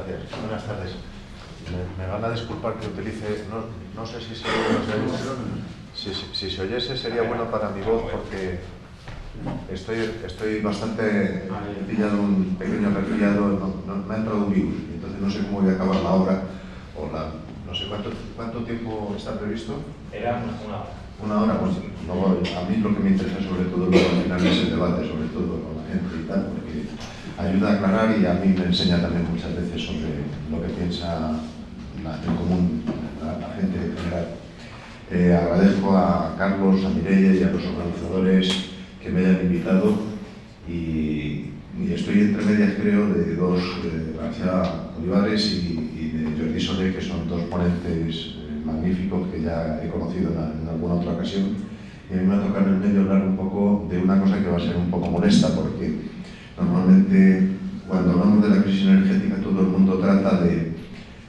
gracias. Buenas tardes. Me van a disculpar que utilice, no sé si se oyese sería bueno para mi voz, porque estoy bastante pillado, un pequeño resfriado, me ha entrado un virus, entonces no sé cómo voy a acabar la obra, o no sé cuánto tiempo está previsto. Era una hora. Una hora, pues luego, a mí lo que me interesa sobre todo luego al final es el debate, sobre todo con la gente y tal, porque ayuda a aclarar y a mí me enseña también muchas veces sobre lo que piensa en común la gente en general. Agradezco a Carlos, a Mireia y a los organizadores que me hayan invitado y estoy entre medias, creo, de dos, García Olivares y de Jordi Soler, que son dos ponentes magníficos que ya he conocido en alguna otra ocasión, y a mí me ha tocado en el medio hablar un poco de una cosa que va a ser un poco molesta, porque normalmente cuando hablamos de la crisis energética todo el mundo trata de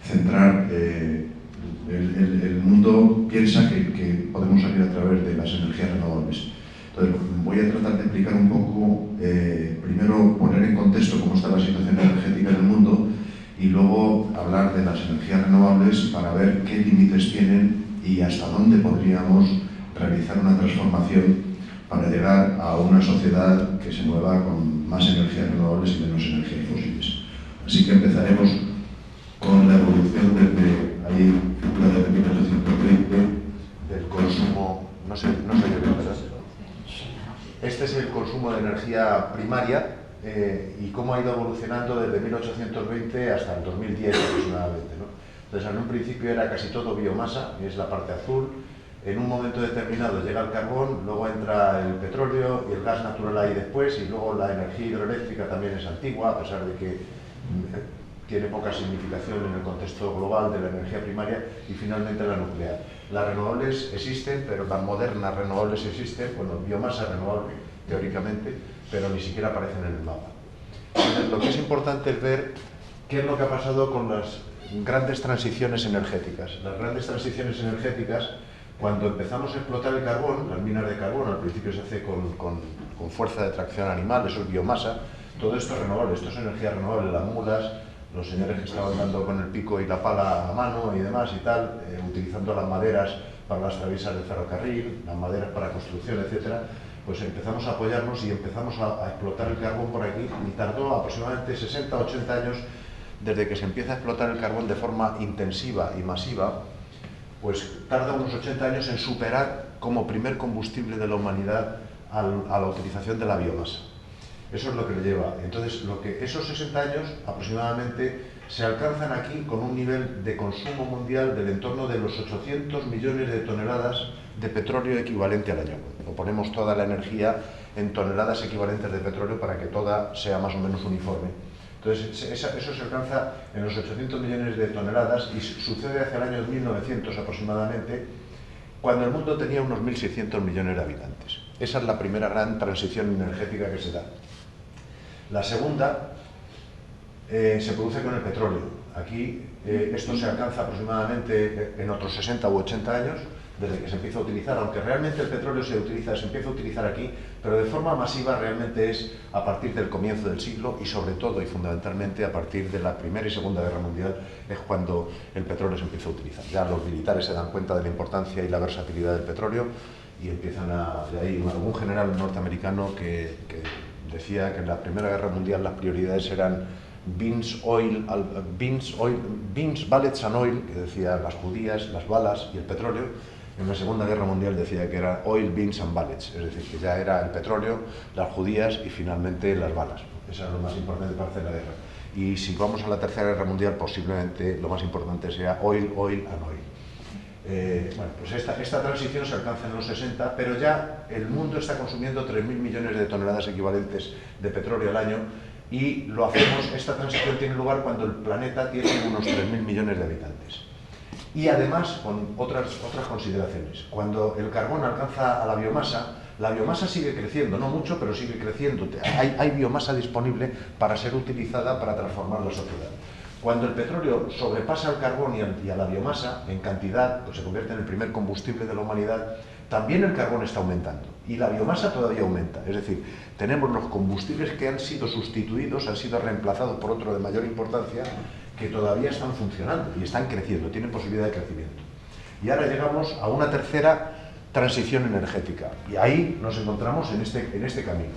centrar, el mundo piensa que podemos salir a través de las energías renovables. Entonces voy a tratar de explicar un poco, primero poner en contexto cómo está la situación energética en el mundo, y luego hablar de las energías renovables para ver qué límites tienen y hasta dónde podríamos realizar una transformación para llegar a una sociedad que se mueva con más energías renovables y menos energías fósiles. Así que empezaremos con la evolución desde ahí, desde 1820, del consumo, no sé bien, ¿verdad? Este es el consumo de energía primaria, y cómo ha ido evolucionando desde 1820 hasta el 2010 aproximadamente, ¿no? Entonces, en un principio era casi todo biomasa, y es la parte azul. En un momento determinado llega el carbón, luego entra el petróleo y el gas natural ahí después, y luego la energía hidroeléctrica también es antigua, a pesar de que tiene poca significación en el contexto global de la energía primaria, y finalmente la nuclear. Las renovables existen, pero las modernas renovables existen, bueno, biomasa renovable, teóricamente, pero ni siquiera aparecen en el mapa. Entonces, lo que es importante es ver qué es lo que ha pasado con las grandes transiciones energéticas. Las grandes transiciones energéticas, cuando empezamos a explotar el carbón, las minas de carbón, al principio se hace con fuerza de tracción animal, eso es biomasa, todo esto es renovable, esto es energía renovable, las mulas, los señores que estaban dando con el pico y la pala a mano y demás y tal, utilizando las maderas para las traviesas del ferrocarril, las maderas para construcción, etcétera, pues empezamos a apoyarnos y empezamos a explotar el carbón por aquí, y tardó aproximadamente 60 o 80 años desde que se empieza a explotar el carbón de forma intensiva y masiva, pues tarda unos 80 años en superar como primer combustible de la humanidad a la utilización de la biomasa. Eso es lo que le lleva. Entonces, esos 60 años aproximadamente se alcanzan aquí con un nivel de consumo mundial del entorno de los 800 millones de toneladas de petróleo equivalente al año. Lo ponemos toda la energía en toneladas equivalentes de petróleo para que toda sea más o menos uniforme. Entonces, eso se alcanza en los 800 millones de toneladas, y sucede hacia el año 1900 aproximadamente, cuando el mundo tenía unos 1.600 millones de habitantes. Esa es la primera gran transición energética que se da. La segunda se produce con el petróleo. Aquí esto se alcanza aproximadamente en otros 60 u 80 años, desde que se empieza a utilizar, aunque realmente el petróleo se empieza a utilizar aquí, pero de forma masiva realmente es a partir del comienzo del siglo, y sobre todo y fundamentalmente a partir de la Primera y Segunda Guerra Mundial es cuando el petróleo se empieza a utilizar. Ya los militares se dan cuenta de la importancia y la versatilidad del petróleo, y empiezan de ahí algún general norteamericano que decía que en la Primera Guerra Mundial las prioridades eran beans, bullets and oil, que decía las judías, las balas y el petróleo. En la Segunda Guerra Mundial decía que era oil, beans and bullets, es decir, que ya era el petróleo, las judías y finalmente las balas. Eso es lo más importante para hacer la guerra. Y si vamos a la Tercera Guerra Mundial, posiblemente lo más importante sea oil, oil and oil. Bueno, pues esta transición se alcanza en los 60, pero ya el mundo está consumiendo 3.000 millones de toneladas equivalentes de petróleo al año, y lo hacemos, esta transición tiene lugar cuando el planeta tiene unos 3.000 millones de habitantes. Y además con otras consideraciones. Cuando el carbón alcanza a la biomasa sigue creciendo, no mucho, pero sigue creciendo. Hay biomasa disponible para ser utilizada para transformar la sociedad. Cuando el petróleo sobrepasa al carbón y a la biomasa en cantidad, pues se convierte en el primer combustible de la humanidad, también el carbón está aumentando y la biomasa todavía aumenta. Es decir, tenemos los combustibles que han sido sustituidos, han sido reemplazados por otro de mayor importancia, que todavía están funcionando y están creciendo, tienen posibilidad de crecimiento. Y ahora llegamos a una tercera transición energética y ahí nos encontramos en este camino.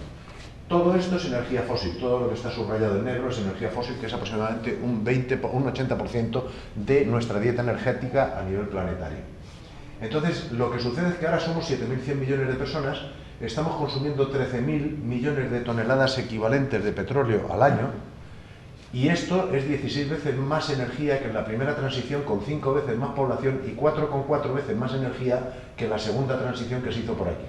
Todo esto es energía fósil, todo lo que está subrayado en negro es energía fósil, que es aproximadamente un 80% de nuestra dieta energética a nivel planetario. Entonces, lo que sucede es que ahora somos 7.100 millones de personas, estamos consumiendo 13.000 millones de toneladas equivalentes de petróleo al año, y esto es 16 veces más energía que en la primera transición, con 5 veces más población y 4,4 veces más energía que en la segunda transición que se hizo por aquí.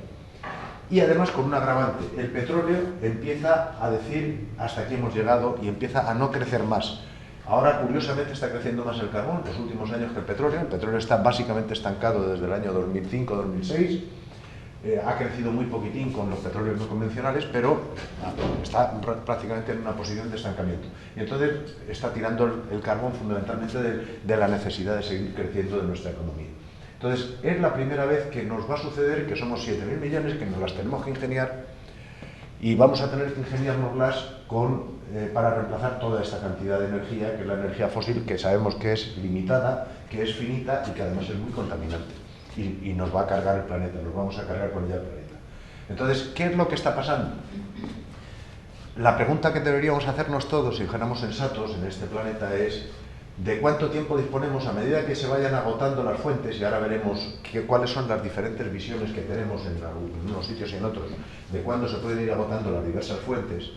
Y además con un agravante, el petróleo empieza a decir hasta aquí hemos llegado y empieza a no crecer más. Ahora, curiosamente, está creciendo más el carbón en los últimos años que el petróleo. El petróleo está básicamente estancado desde el año 2005-2006. Ha crecido muy poquitín con los petróleos no convencionales, pero está prácticamente en una posición de estancamiento. Y entonces está tirando el carbón fundamentalmente de la necesidad de seguir creciendo de nuestra economía. Entonces, es la primera vez que nos va a suceder que somos 7.000 millones, que nos las tenemos que ingeniar y vamos a tener que ingeniárnoslas para reemplazar toda esta cantidad de energía, que es la energía fósil, que sabemos que es limitada, que es finita y que además es muy contaminante. Y nos va a cargar el planeta, nos vamos a cargar con ella el planeta. Entonces, ¿qué es lo que está pasando? La pregunta que deberíamos hacernos todos, si fuéramos sensatos en este planeta, es ¿de cuánto tiempo disponemos a medida que se vayan agotando las fuentes? Y ahora veremos cuáles son las diferentes visiones que tenemos en unos sitios y en otros, de cuándo se pueden ir agotando las diversas fuentes.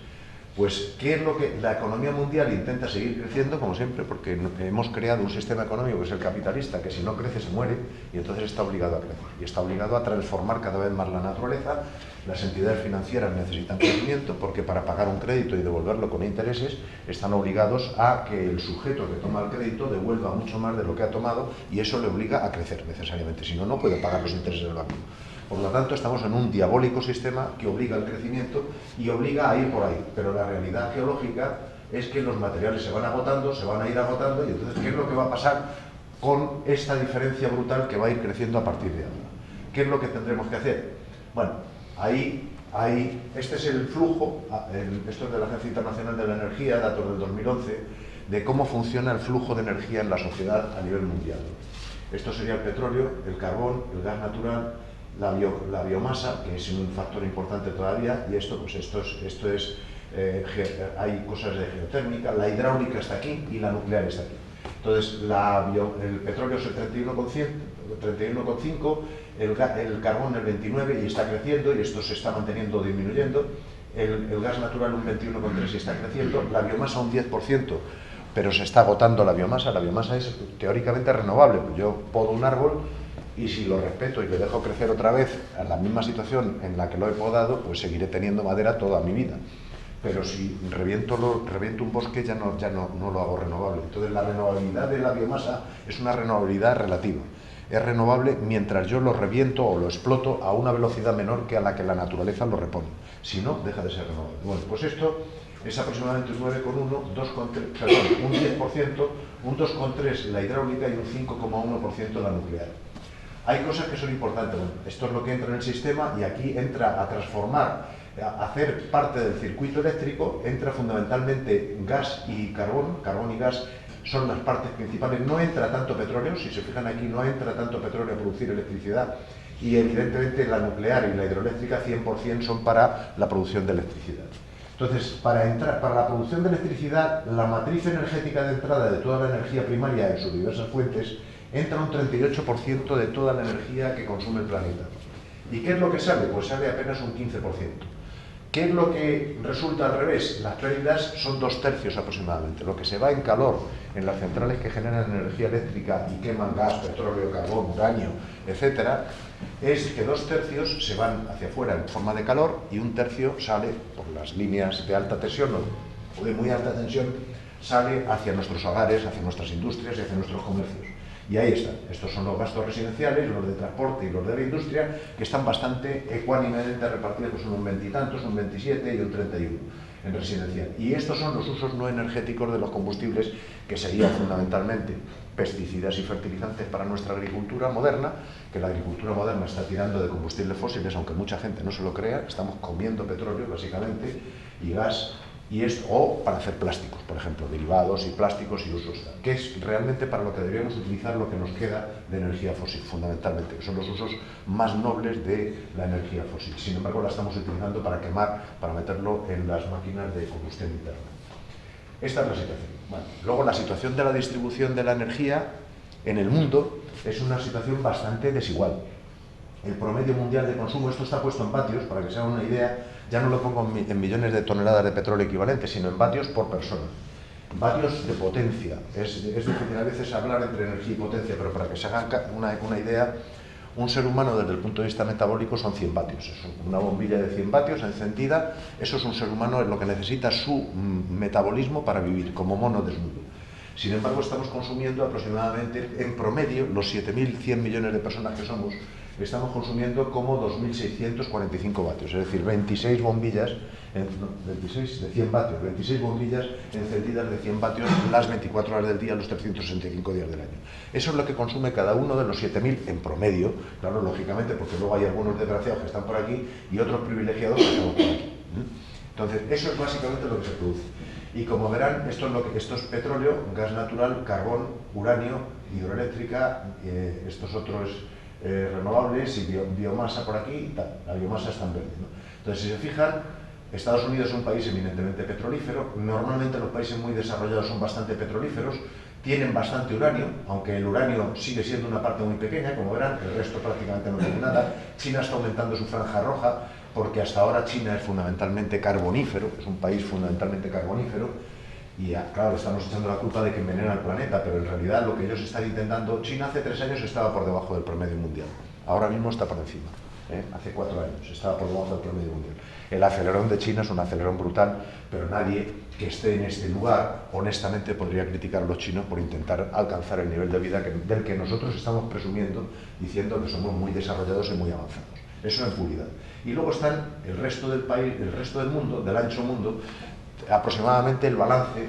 Pues, ¿qué es lo que la economía mundial intenta seguir creciendo? Como siempre, porque hemos creado un sistema económico que es el capitalista, que si no crece se muere, y entonces está obligado a crecer. Y está obligado a transformar cada vez más la naturaleza. Las entidades financieras necesitan crecimiento, porque para pagar un crédito y devolverlo con intereses, están obligados a que el sujeto que toma el crédito devuelva mucho más de lo que ha tomado, y eso le obliga a crecer necesariamente, si no, no puede pagar los intereses del banco. Por lo tanto, estamos en un diabólico sistema que obliga al crecimiento y obliga a ir por ahí. Pero la realidad geológica es que los materiales se van agotando, se van a ir agotando, y entonces, ¿qué es lo que va a pasar con esta diferencia brutal que va a ir creciendo a partir de ahora? ¿Qué es lo que tendremos que hacer? Bueno, este es el flujo, esto es de la Agencia Internacional de la Energía, datos del 2011, de cómo funciona el flujo de energía en la sociedad a nivel mundial. Esto sería el petróleo, el carbón, el gas natural, la biomasa, que es un factor importante todavía, y hay cosas de geotérmica, la hidráulica está aquí y la nuclear está aquí. Entonces, el petróleo es el 31,5, el carbón el 29 y está creciendo, y esto se está manteniendo o disminuyendo, el gas natural un 21,3 y está creciendo, la biomasa un 10%, pero se está agotando la biomasa es teóricamente renovable. Yo podo un árbol y si lo respeto y le dejo crecer otra vez a la misma situación en la que lo he podado, pues seguiré teniendo madera toda mi vida. Pero si reviento un bosque ya no lo hago renovable. Entonces la renovabilidad de la biomasa es una renovabilidad relativa. Es renovable mientras yo lo reviento o lo exploto a una velocidad menor que a la que la naturaleza lo repone. Si no, deja de ser renovable. Bueno, pues esto es aproximadamente un 9,1, un 10%, un 2,3 la hidráulica y un 5,1% la nuclear. Hay cosas que son importantes. Bueno, esto es lo que entra en el sistema, y aquí entra a transformar, a hacer parte del circuito eléctrico, entra fundamentalmente gas y carbón y gas son las partes principales. No entra tanto petróleo, si se fijan aquí, no entra tanto petróleo a producir electricidad, y evidentemente la nuclear y la hidroeléctrica 100% son para la producción de electricidad. Entonces, para la producción de electricidad, la matriz energética de entrada de toda la energía primaria en sus diversas fuentes entra un 38% de toda la energía que consume el planeta. ¿Y qué es lo que sale? Pues sale apenas un 15%. ¿Qué es lo que resulta al revés? Las pérdidas son 2/3 aproximadamente. Lo que se va en calor en las centrales que generan energía eléctrica y queman gas, petróleo, carbón, uranio, etcétera, es que 2/3 se van hacia afuera en forma de calor y 1/3 sale por las líneas de alta tensión o de muy alta tensión, sale hacia nuestros hogares, hacia nuestras industrias y hacia nuestros comercios. Y ahí están. Estos son los gastos residenciales, los de transporte y los de la industria, que están bastante ecuánimemente repartidos, son un 20 y tantos, un 27 y un 31. en residencial. Y estos son los usos no energéticos de los combustibles, que serían fundamentalmente pesticidas y fertilizantes para nuestra agricultura moderna, que la agricultura moderna está tirando de combustibles fósiles, aunque mucha gente no se lo crea. Estamos comiendo petróleo básicamente y gas, o para hacer plásticos, por ejemplo, derivados y plásticos y usos, que es realmente para lo que deberíamos utilizar lo que nos queda de energía fósil, fundamentalmente, que son los usos más nobles de la energía fósil. Sin embargo, la estamos utilizando para quemar, para meterlo en las máquinas de combustión interna. Esta es la situación. Bueno, luego, la situación de la distribución de la energía en el mundo es una situación bastante desigual. El promedio mundial de consumo, esto está puesto en vatios, para que se hagan una idea, ya no lo pongo en millones de toneladas de petróleo equivalentes, sino en vatios por persona. Vatios de potencia. Es difícil a veces hablar entre energía y potencia, pero para que se hagan una idea, un ser humano desde el punto de vista metabólico son 100 vatios. Es una bombilla de 100 vatios encendida, eso es un ser humano, es lo que necesita su metabolismo para vivir, como mono desnudo. Sin embargo, estamos consumiendo aproximadamente, en promedio, los 7.100 millones de personas que somos, estamos consumiendo como 2.645 vatios, es decir, 26 bombillas, 26 de 100 vatios, 26 bombillas encendidas de 100 vatios las 24 horas del día, los 365 días del año. Eso es lo que consume cada uno de los 7.000 en promedio, claro, lógicamente, porque luego hay algunos desgraciados que están por aquí y otros privilegiados que estamos por aquí. Entonces, eso es básicamente lo que se produce. Y como verán, esto es petróleo, gas natural, carbón, uranio, hidroeléctrica, estos otros renovables y biomasa por aquí y tal. La biomasa está en verde, ¿no? Entonces, si se fijan, Estados Unidos es un país eminentemente petrolífero. Normalmente los países muy desarrollados son bastante petrolíferos, tienen bastante uranio, aunque el uranio sigue siendo una parte muy pequeña, como verán, el resto prácticamente no tiene nada. China está aumentando su franja roja, porque hasta ahora China es fundamentalmente carbonífero, es un país fundamentalmente carbonífero, y claro, estamos echando la culpa de que envenena el planeta, pero en realidad lo que ellos están intentando, China hace 3 años estaba por debajo del promedio mundial, ahora mismo está por encima, hace 4 años estaba por debajo del promedio mundial. El acelerón de China es un acelerón brutal, pero nadie que esté en este lugar, honestamente, podría criticar a los chinos por intentar alcanzar el nivel de vida del que nosotros estamos presumiendo, diciendo que somos muy desarrollados y muy avanzados. Eso en puridad. Y luego están el resto del país, el resto del mundo, del ancho mundo. Aproximadamente el balance,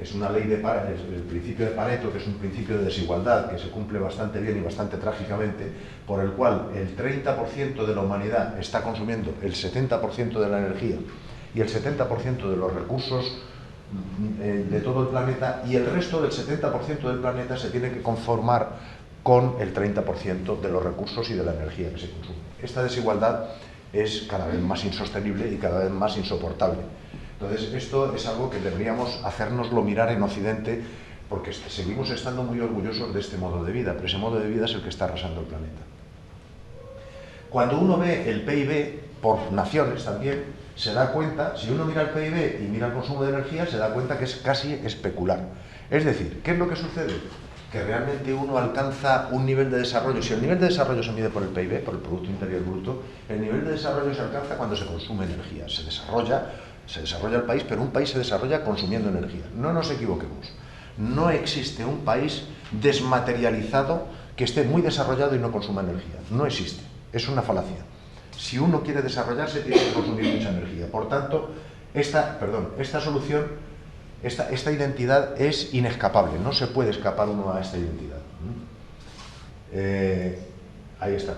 es una ley de el principio de Pareto, que es un principio de desigualdad que se cumple bastante bien y bastante trágicamente, por el cual el 30% de la humanidad está consumiendo el 70% de la energía y el 70% de los recursos de todo el planeta, y el resto del 70% del planeta se tiene que conformar con el 30% de los recursos y de la energía que se consume. Esta desigualdad es cada vez más insostenible y cada vez más insoportable. Entonces, esto es algo que deberíamos hacérnoslo mirar en Occidente, porque seguimos estando muy orgullosos de este modo de vida, pero ese modo de vida es el que está arrasando el planeta. Cuando uno ve el PIB por naciones también, se da cuenta, si uno mira el PIB y mira el consumo de energía, se da cuenta que es casi especular. Es decir, ¿qué es lo que sucede? Que realmente uno alcanza un nivel de desarrollo. Si el nivel de desarrollo se mide por el PIB, por el Producto Interior Bruto, el nivel de desarrollo se alcanza cuando se consume energía. Se desarrolla el país, pero un país se desarrolla consumiendo energía. No nos equivoquemos. No existe un país desmaterializado que esté muy desarrollado y no consuma energía. No existe. Es una falacia. Si uno quiere desarrollarse, tiene que consumir mucha energía. Por tanto, esta solución, esta identidad es inescapable. No se puede escapar uno a esta identidad. Ahí está.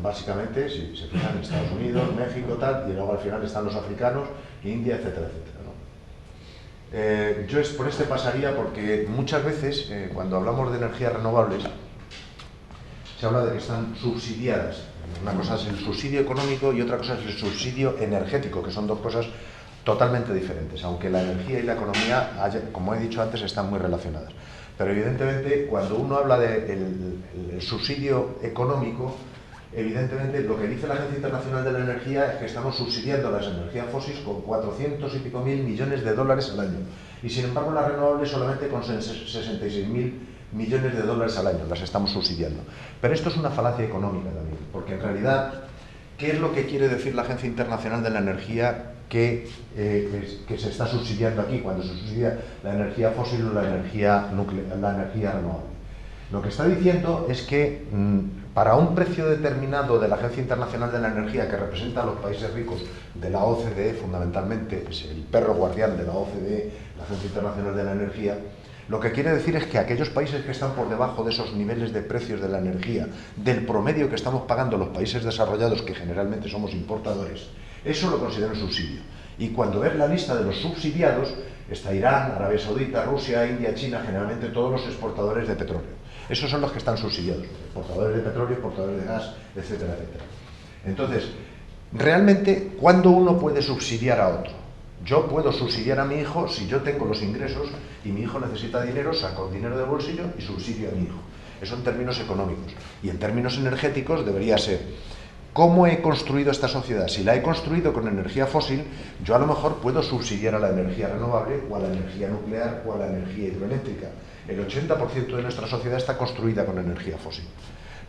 Básicamente, si se fijan, Estados Unidos, México, tal, y luego al final están los africanos, India, etcétera, etcétera, ¿no? Yo por este pasaría, porque muchas veces, cuando hablamos de energías renovables, se habla de que están subsidiadas. Una cosa es el subsidio económico y otra cosa es el subsidio energético, que son dos cosas totalmente diferentes, aunque la energía y la economía, como he dicho antes, están muy relacionadas. Pero evidentemente, cuando uno habla del subsidio económico, evidentemente lo que dice la Agencia Internacional de la Energía es que estamos subsidiando las energías fósiles con 400 y pico mil millones de dólares al año. Y sin embargo las renovables solamente con 66.000 millones de dólares al año las estamos subsidiando. Pero esto es una falacia económica también, porque en realidad, ¿qué es lo que quiere decir la Agencia Internacional de la Energía que se está subsidiando aquí cuando se subsidia la energía fósil o la energía renovable? Lo que está diciendo es que para un precio determinado de la Agencia Internacional de la Energía, que representa a los países ricos de la OCDE, fundamentalmente, es el perro guardián de la OCDE, la Agencia Internacional de la Energía, lo que quiere decir es que aquellos países que están por debajo de esos niveles de precios de la energía, del promedio que estamos pagando los países desarrollados, que generalmente somos importadores, eso lo consideran subsidio. Y cuando ves la lista de los subsidiados, está Irán, Arabia Saudita, Rusia, India, China, generalmente todos los exportadores de petróleo. Esos son los que están subsidiados, exportadores de petróleo, exportadores de gas, etcétera, etcétera. Entonces, realmente, ¿cuándo uno puede subsidiar a otro? Yo puedo subsidiar a mi hijo si yo tengo los ingresos y mi hijo necesita dinero, saco dinero del bolsillo y subsidio a mi hijo. Eso en términos económicos. Y en términos energéticos debería ser: ¿cómo he construido esta sociedad? Si la he construido con energía fósil, yo a lo mejor puedo subsidiar a la energía renovable o a la energía nuclear o a la energía hidroeléctrica. El 80% de nuestra sociedad está construida con energía fósil.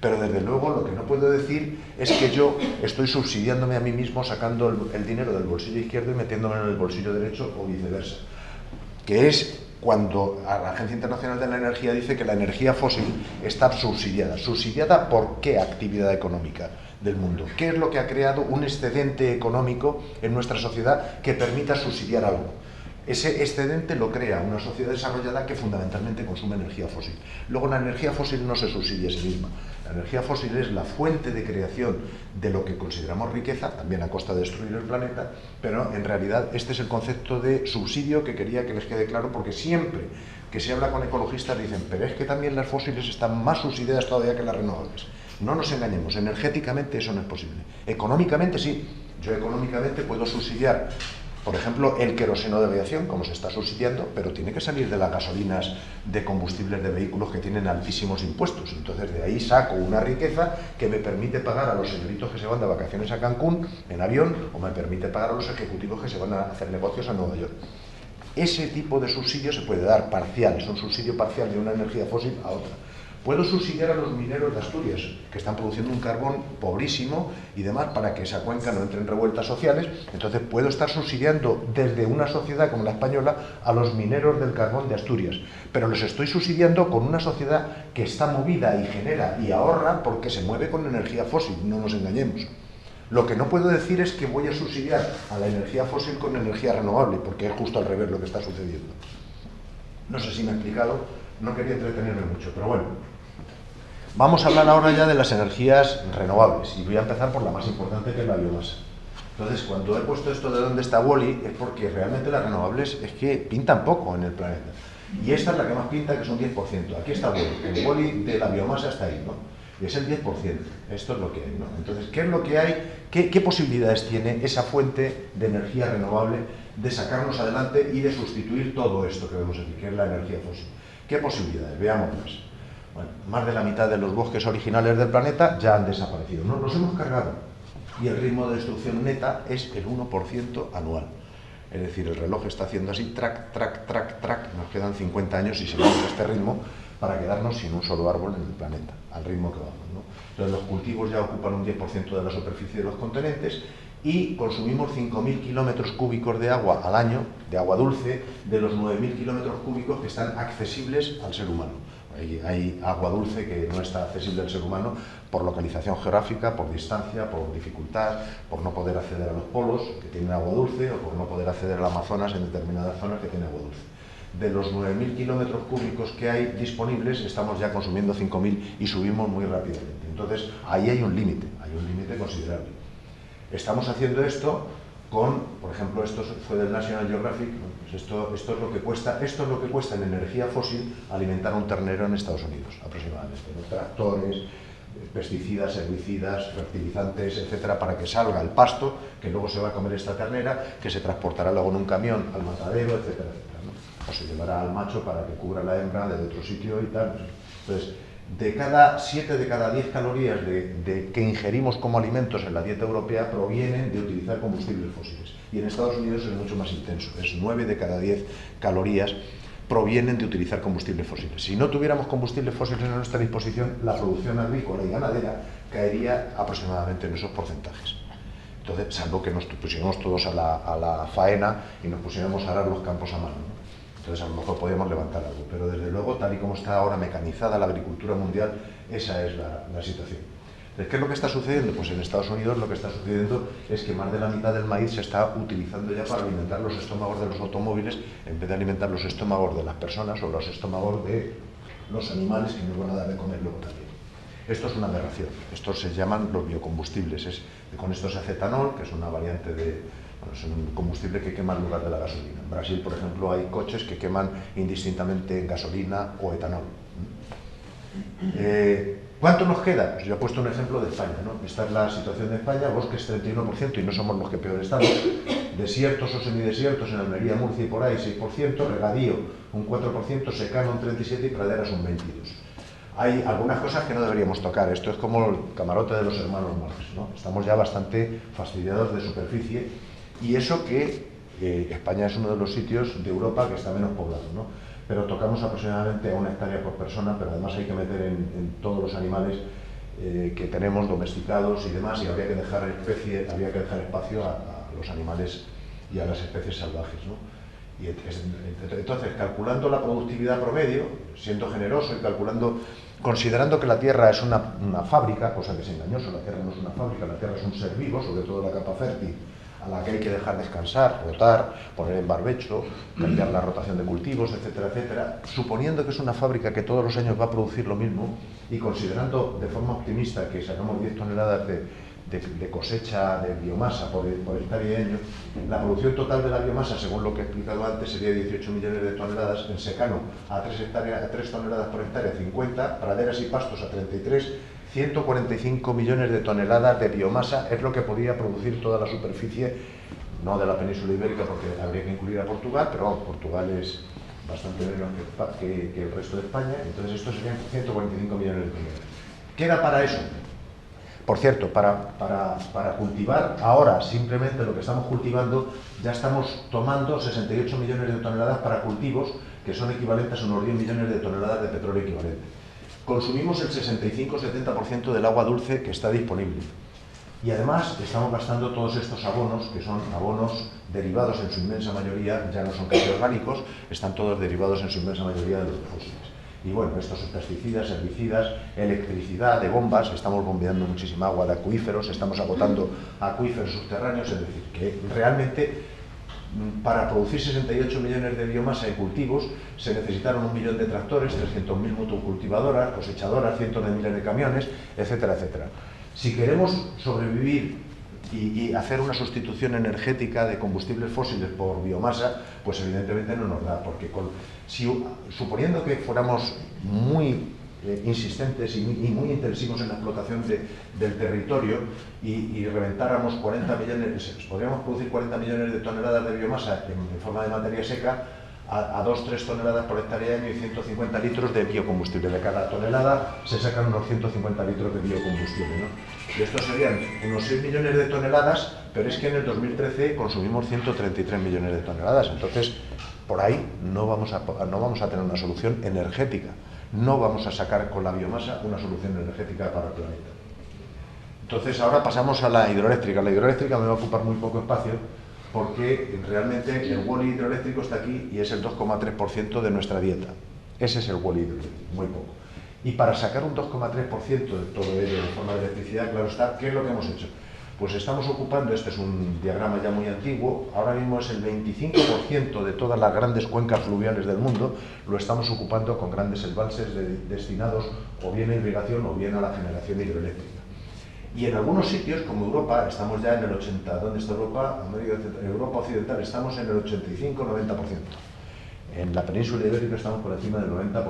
Pero desde luego lo que no puedo decir es que yo estoy subsidiándome a mí mismo, sacando el dinero del bolsillo izquierdo y metiéndome en el bolsillo derecho, o viceversa. Que es cuando la Agencia Internacional de la Energía dice que la energía fósil está subsidiada. ¿Subsidiada por qué actividad económica del mundo? ¿Qué es lo que ha creado un excedente económico en nuestra sociedad que permita subsidiar algo? Ese excedente lo crea una sociedad desarrollada que fundamentalmente consume energía fósil. Luego, la energía fósil no se subsidia a sí misma. La energía fósil es la fuente de creación de lo que consideramos riqueza, también a costa de destruir el planeta, pero en realidad este es el concepto de subsidio que quería que les quede claro, porque siempre que se habla con ecologistas dicen: pero es que también las fósiles están más subsidiadas todavía que las renovables. No nos engañemos, energéticamente eso no es posible. Económicamente sí. Yo económicamente puedo subsidiar, por ejemplo, el queroseno de aviación, como se está subsidiando, pero tiene que salir de las gasolinas de combustibles de vehículos que tienen altísimos impuestos. Entonces, de ahí saco una riqueza que me permite pagar a los señoritos que se van de vacaciones a Cancún en avión, o me permite pagar a los ejecutivos que se van a hacer negocios a Nueva York. Ese tipo de subsidio se puede dar parcial, es un subsidio parcial de una energía fósil a otra. Puedo subsidiar a los mineros de Asturias, que están produciendo un carbón pobrísimo y demás, para que esa cuenca no entre en revueltas sociales. Entonces puedo estar subsidiando desde una sociedad como la española a los mineros del carbón de Asturias, pero los estoy subsidiando con una sociedad que está movida y genera y ahorra porque se mueve con energía fósil, no nos engañemos. Lo que no puedo decir es que voy a subsidiar a la energía fósil con energía renovable, porque es justo al revés lo que está sucediendo. No sé si me he explicado, no quería entretenerme mucho, pero bueno. Vamos a hablar ahora ya de las energías renovables, y voy a empezar por la más importante, que es la biomasa. Entonces, cuando he puesto esto de dónde está Wall-E, es porque realmente las renovables es que pintan poco en el planeta. Y esta es la que más pinta, que es un 10%. Aquí está Wall-E. El Wall-E de la biomasa está ahí, ¿no? Y es el 10%. Esto es lo que hay, ¿no? Entonces, ¿qué es lo que hay? ¿Qué posibilidades tiene esa fuente de energía renovable de sacarnos adelante y de sustituir todo esto que vemos aquí, que es la energía fósil? ¿Qué posibilidades? Veámoslas. Bueno, más de la mitad de los bosques originales del planeta ya han desaparecido. No los hemos cargado. Y el ritmo de destrucción neta es el 1% anual. Es decir, el reloj está haciendo así, track, track, track, track. Nos quedan 50 años y seguimos este ritmo para quedarnos sin un solo árbol en el planeta, al ritmo que vamos, ¿no? Entonces, los cultivos ya ocupan un 10% de la superficie de los continentes y consumimos 5.000 kilómetros cúbicos de agua al año, de agua dulce, de los 9.000 kilómetros cúbicos que están accesibles al ser humano. Hay agua dulce que no está accesible al ser humano por localización geográfica, por distancia, por dificultad, por no poder acceder a los polos que tienen agua dulce, o por no poder acceder al Amazonas en determinadas zonas que tienen agua dulce. De los 9.000 kilómetros cúbicos que hay disponibles, estamos ya consumiendo 5.000 y subimos muy rápidamente. Entonces, ahí hay un límite considerable. Estamos haciendo esto con, por ejemplo, esto fue del National Geographic, pues esto es lo que cuesta en energía fósil alimentar a un ternero en Estados Unidos, aproximadamente, ¿no? Tractores, pesticidas, herbicidas, fertilizantes, etcétera, para que salga el pasto, que luego se va a comer esta ternera, que se transportará luego en un camión al matadero, etcétera, etcétera, ¿no? O se llevará al macho para que cubra la hembra de otro sitio y tal. Entonces, de cada 7 de cada 10 calorías que ingerimos como alimentos en la dieta europea provienen de utilizar combustibles fósiles. Y en Estados Unidos es mucho más intenso, es 9 de cada 10 calorías provienen de utilizar combustibles fósiles. Si no tuviéramos combustibles fósiles a nuestra disposición, la producción agrícola y ganadera caería aproximadamente en esos porcentajes. Entonces, salvo que nos pusiéramos todos a la faena y nos pusiéramos a arar los campos a mano, ¿no? Entonces, a lo mejor podríamos levantar algo, pero desde luego, tal y como está ahora mecanizada la agricultura mundial, esa es la situación. ¿Qué es lo que está sucediendo? Pues en Estados Unidos lo que está sucediendo es que más de la mitad del maíz se está utilizando ya para alimentar los estómagos de los automóviles en vez de alimentar los estómagos de las personas o los estómagos de los animales que nos van a dar de comer luego también. Esto es una aberración. Estos se llaman los biocombustibles. Con esto se hace etanol, que es una variante de... Bueno, es un combustible que quema en lugar de la gasolina. En Brasil, por ejemplo, hay coches que queman indistintamente gasolina o etanol. ¿Cuánto nos queda? Pues yo he puesto un ejemplo de España, ¿no? Esta es la situación de España, bosques 31% y no somos los que peor estamos, desiertos o semidesiertos en Almería, Murcia y por ahí 6%, regadío un 4%, secano un 37% y praderas un 22%. Hay algunas cosas que no deberíamos tocar, esto es como el camarote de los hermanos Marx, ¿no? Estamos ya bastante fastidiados de superficie y eso que España es uno de los sitios de Europa que está menos poblado, ¿no? Pero tocamos aproximadamente a 1 hectárea por persona, pero además hay que meter en todos los animales que tenemos domesticados y demás, y habría que dejar espacio a los animales y a las especies salvajes, ¿no? Y entonces, calculando la productividad promedio, siendo generoso y considerando que la Tierra es una fábrica, cosa que es engañoso, la Tierra no es una fábrica, la Tierra es un ser vivo, sobre todo la capa fértil, a la que hay que dejar descansar, rotar, poner en barbecho, cambiar la rotación de cultivos, etcétera, etcétera, suponiendo que es una fábrica que todos los años va a producir lo mismo y considerando de forma optimista que sacamos 10 toneladas de cosecha de biomasa por hectárea y año, la producción total de la biomasa, según lo que he explicado antes, sería 18 millones de toneladas, en secano a 3 toneladas por hectárea, 50, praderas y pastos a 33, 145 millones de toneladas de biomasa es lo que podría producir toda la superficie, no de la península ibérica porque habría que incluir a Portugal, pero bueno, Portugal es bastante menos que el resto de España, entonces esto serían 145 millones de toneladas. ¿Queda para eso? Por cierto, para cultivar ahora simplemente lo que estamos cultivando, ya estamos tomando 68 millones de toneladas para cultivos que son equivalentes a unos 10 millones de toneladas de petróleo equivalente. Consumimos el 65-70% del agua dulce que está disponible. Y además estamos gastando todos estos abonos, que son abonos derivados en su inmensa mayoría, ya no son casi orgánicos, están todos derivados en su inmensa mayoría de los fósiles. Y bueno, estos son pesticidas, herbicidas, electricidad de bombas, estamos bombeando muchísima agua de acuíferos, estamos agotando acuíferos subterráneos, es decir, que realmente para producir 68 millones de biomasa en cultivos se necesitaron 1 millón de tractores, 300.000 motocultivadoras, cosechadoras, cientos de miles de camiones, etcétera, etcétera. Si queremos sobrevivir y hacer una sustitución energética de combustibles fósiles por biomasa, pues evidentemente no nos da, porque suponiendo que fuéramos muy insistentes y muy intensivos en la explotación del territorio y reventáramos 40 millones, podríamos producir 40 millones de toneladas de biomasa en forma de materia seca a 2-3 toneladas por hectárea año y 150 litros de biocombustible. De cada tonelada se sacan unos 150 litros de biocombustible, ¿no? Y estos serían unos 6 millones de toneladas, pero es que en el 2013 consumimos 133 millones de toneladas. Entonces, por ahí no vamos a tener una solución energética. No vamos a sacar con la biomasa una solución energética para el planeta. Entonces, ahora pasamos a la hidroeléctrica. La hidroeléctrica me va a ocupar muy poco espacio porque realmente el Wally hidroeléctrico está aquí y es el 2,3% de nuestra dieta. Ese es el Wally hidroeléctrico, muy poco. Y para sacar un 2,3% de todo ello de forma de electricidad, claro está, ¿qué es lo que hemos hecho? Pues estamos ocupando, este es un diagrama ya muy antiguo, ahora mismo es el 25% de todas las grandes cuencas fluviales del mundo, lo estamos ocupando con grandes embalses destinados o bien a irrigación o bien a la generación hidroeléctrica. Y en algunos sitios, como Europa, estamos ya en el 80%. ¿Dónde está Europa? Europa Occidental estamos en el 85-90%. En la península ibérica estamos por encima del 90%.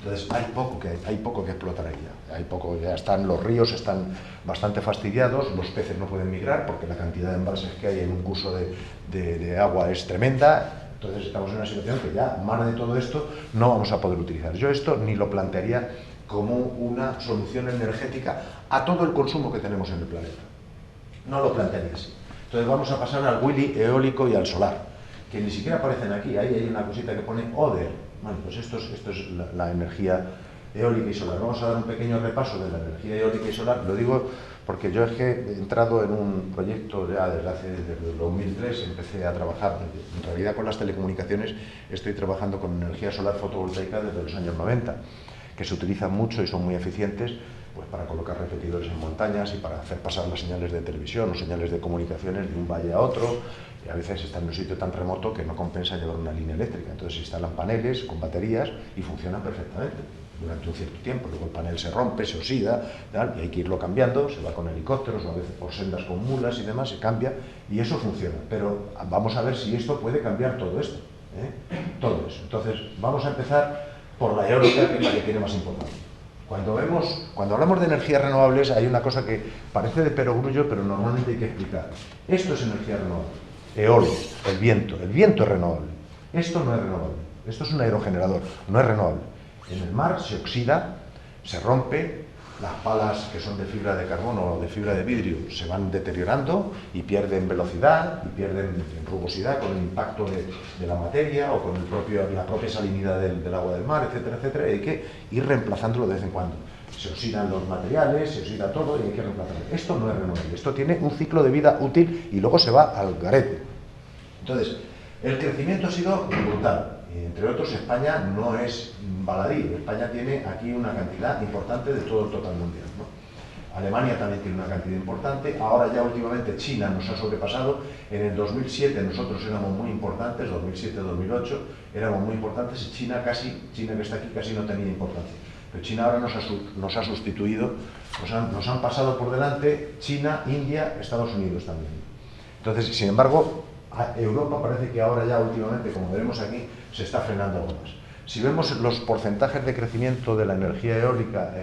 Entonces hay poco que explotar ahí ya. Ya están los ríos, están bastante fastidiados, los peces no pueden migrar porque la cantidad de embalses que hay en un curso de agua es tremenda. Entonces estamos en una situación que ya, más de todo esto, no vamos a poder utilizar. Yo esto ni lo plantearía como una solución energética a todo el consumo que tenemos en el planeta. No lo plantearía así. Entonces vamos a pasar al Willy eólico y al solar, que ni siquiera aparecen aquí. Ahí hay una cosita que pone ODER. Bueno, pues esto es la energía eólica y solar. Vamos a dar un pequeño repaso de la energía eólica y solar. Lo digo porque yo es que he entrado en un proyecto ya desde el 2003, empecé a trabajar, en realidad con las telecomunicaciones estoy trabajando con energía solar fotovoltaica desde los años 90, que se utilizan mucho y son muy eficientes, pues para colocar repetidores en montañas y para hacer pasar las señales de televisión o señales de comunicaciones de un valle a otro, y a veces están en un sitio tan remoto que no compensa llevar una línea eléctrica. Entonces se instalan paneles con baterías y funcionan perfectamente durante un cierto tiempo. Luego el panel se rompe, se oxida, tal, y hay que irlo cambiando, se va con helicópteros o a veces por sendas con mulas y demás, se cambia y eso funciona. Pero vamos a ver si esto puede cambiar todo esto, todo eso. Entonces vamos a empezar por la eólica, que es la que tiene más importancia. Cuando hablamos de energías renovables hay una cosa que parece de perogrullo, pero normalmente hay que explicar. Esto es energía renovable. Eólica, el viento es renovable. Esto no es renovable. Esto es un aerogenerador, no es renovable. En el mar se oxida, se rompe, las palas que son de fibra de carbono o de fibra de vidrio se van deteriorando y pierden velocidad y pierden rugosidad con el impacto de la materia o con la propia salinidad del agua del mar, etcétera, etcétera, y hay que ir reemplazándolo de vez en cuando. Se oxidan los materiales, se oxida todo y hay que reemplazarlo. Esto no es renovable, esto tiene un ciclo de vida útil y luego se va al garete. Entonces, el crecimiento ha sido brutal. Entre otros, España no es baladí. España tiene aquí una cantidad importante de todo el total mundial, ¿no? Alemania también tiene una cantidad importante. Ahora ya últimamente China nos ha sobrepasado. En el 2007 nosotros éramos muy importantes, 2007-2008 éramos muy importantes y China que está aquí casi no tenía importancia. Pero China ahora nos ha sustituido, nos han pasado por delante China, India, Estados Unidos también. Entonces, sin embargo, Europa parece que ahora ya últimamente, como veremos aquí, se está frenando algo más. Si vemos los porcentajes de crecimiento de la energía eólica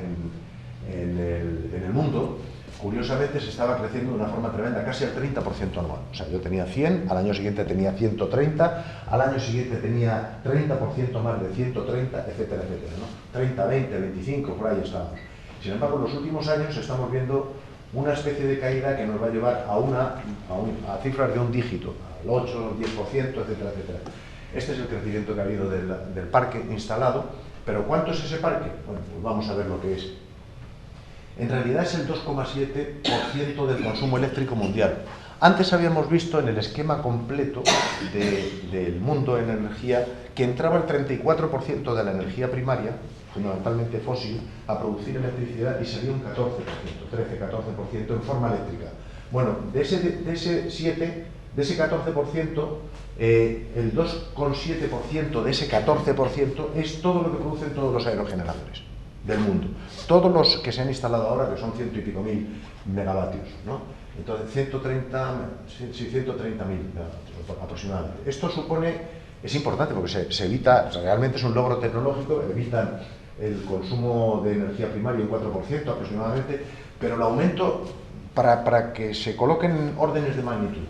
en el mundo, curiosamente se estaba creciendo de una forma tremenda, casi al 30% anual. O sea, yo tenía 100, al año siguiente tenía 130, al año siguiente tenía 30% más de 130, etcétera, etcétera, ¿no? 30, 20, 25, por ahí estamos. Sin embargo, en los últimos años estamos viendo una especie de caída que nos va a llevar a cifras de un dígito, al 8, 10%, etcétera, etcétera. Este es el crecimiento que ha habido del parque instalado, pero ¿cuánto es ese parque? Bueno, pues vamos a ver lo que es. En realidad es el 2,7% del consumo eléctrico mundial. Antes habíamos visto en el esquema completo del mundo en energía que entraba el 34% de la energía primaria, fundamentalmente fósil, a producir electricidad y salía un 14%, 13-14% en forma eléctrica. Bueno, de ese 14%, el 2,7% de ese 14% es todo lo que producen todos los aerogeneradores del mundo. Todos los que se han instalado ahora, que son 100 y pico mil megavatios, ¿no? Entonces, 130.000 aproximadamente. Esto es importante porque se evita, realmente es un logro tecnológico, evitan el consumo de energía primaria un 4% aproximadamente, pero el aumento, para que se coloquen órdenes de magnitud,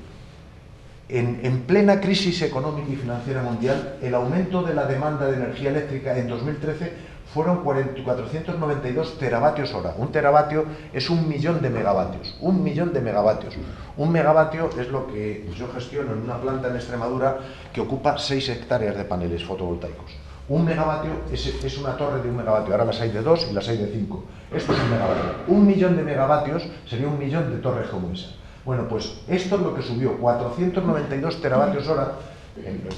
en plena crisis económica y financiera mundial, el aumento de la demanda de energía eléctrica en 2013 fueron 492 teravatios hora. Un teravatio es 1.000.000 de megavatios. 1.000.000 de megavatios. Un megavatio es lo que yo gestiono en una planta en Extremadura que ocupa 6 hectáreas de paneles fotovoltaicos. Un megavatio es una torre de 1 megavatio. Ahora las hay de 2 y las hay de 5. Esto es un megavatio. 1.000.000 de megavatios sería 1.000.000 de torres como esa. Bueno, pues esto es lo que subió. 492 teravatios hora.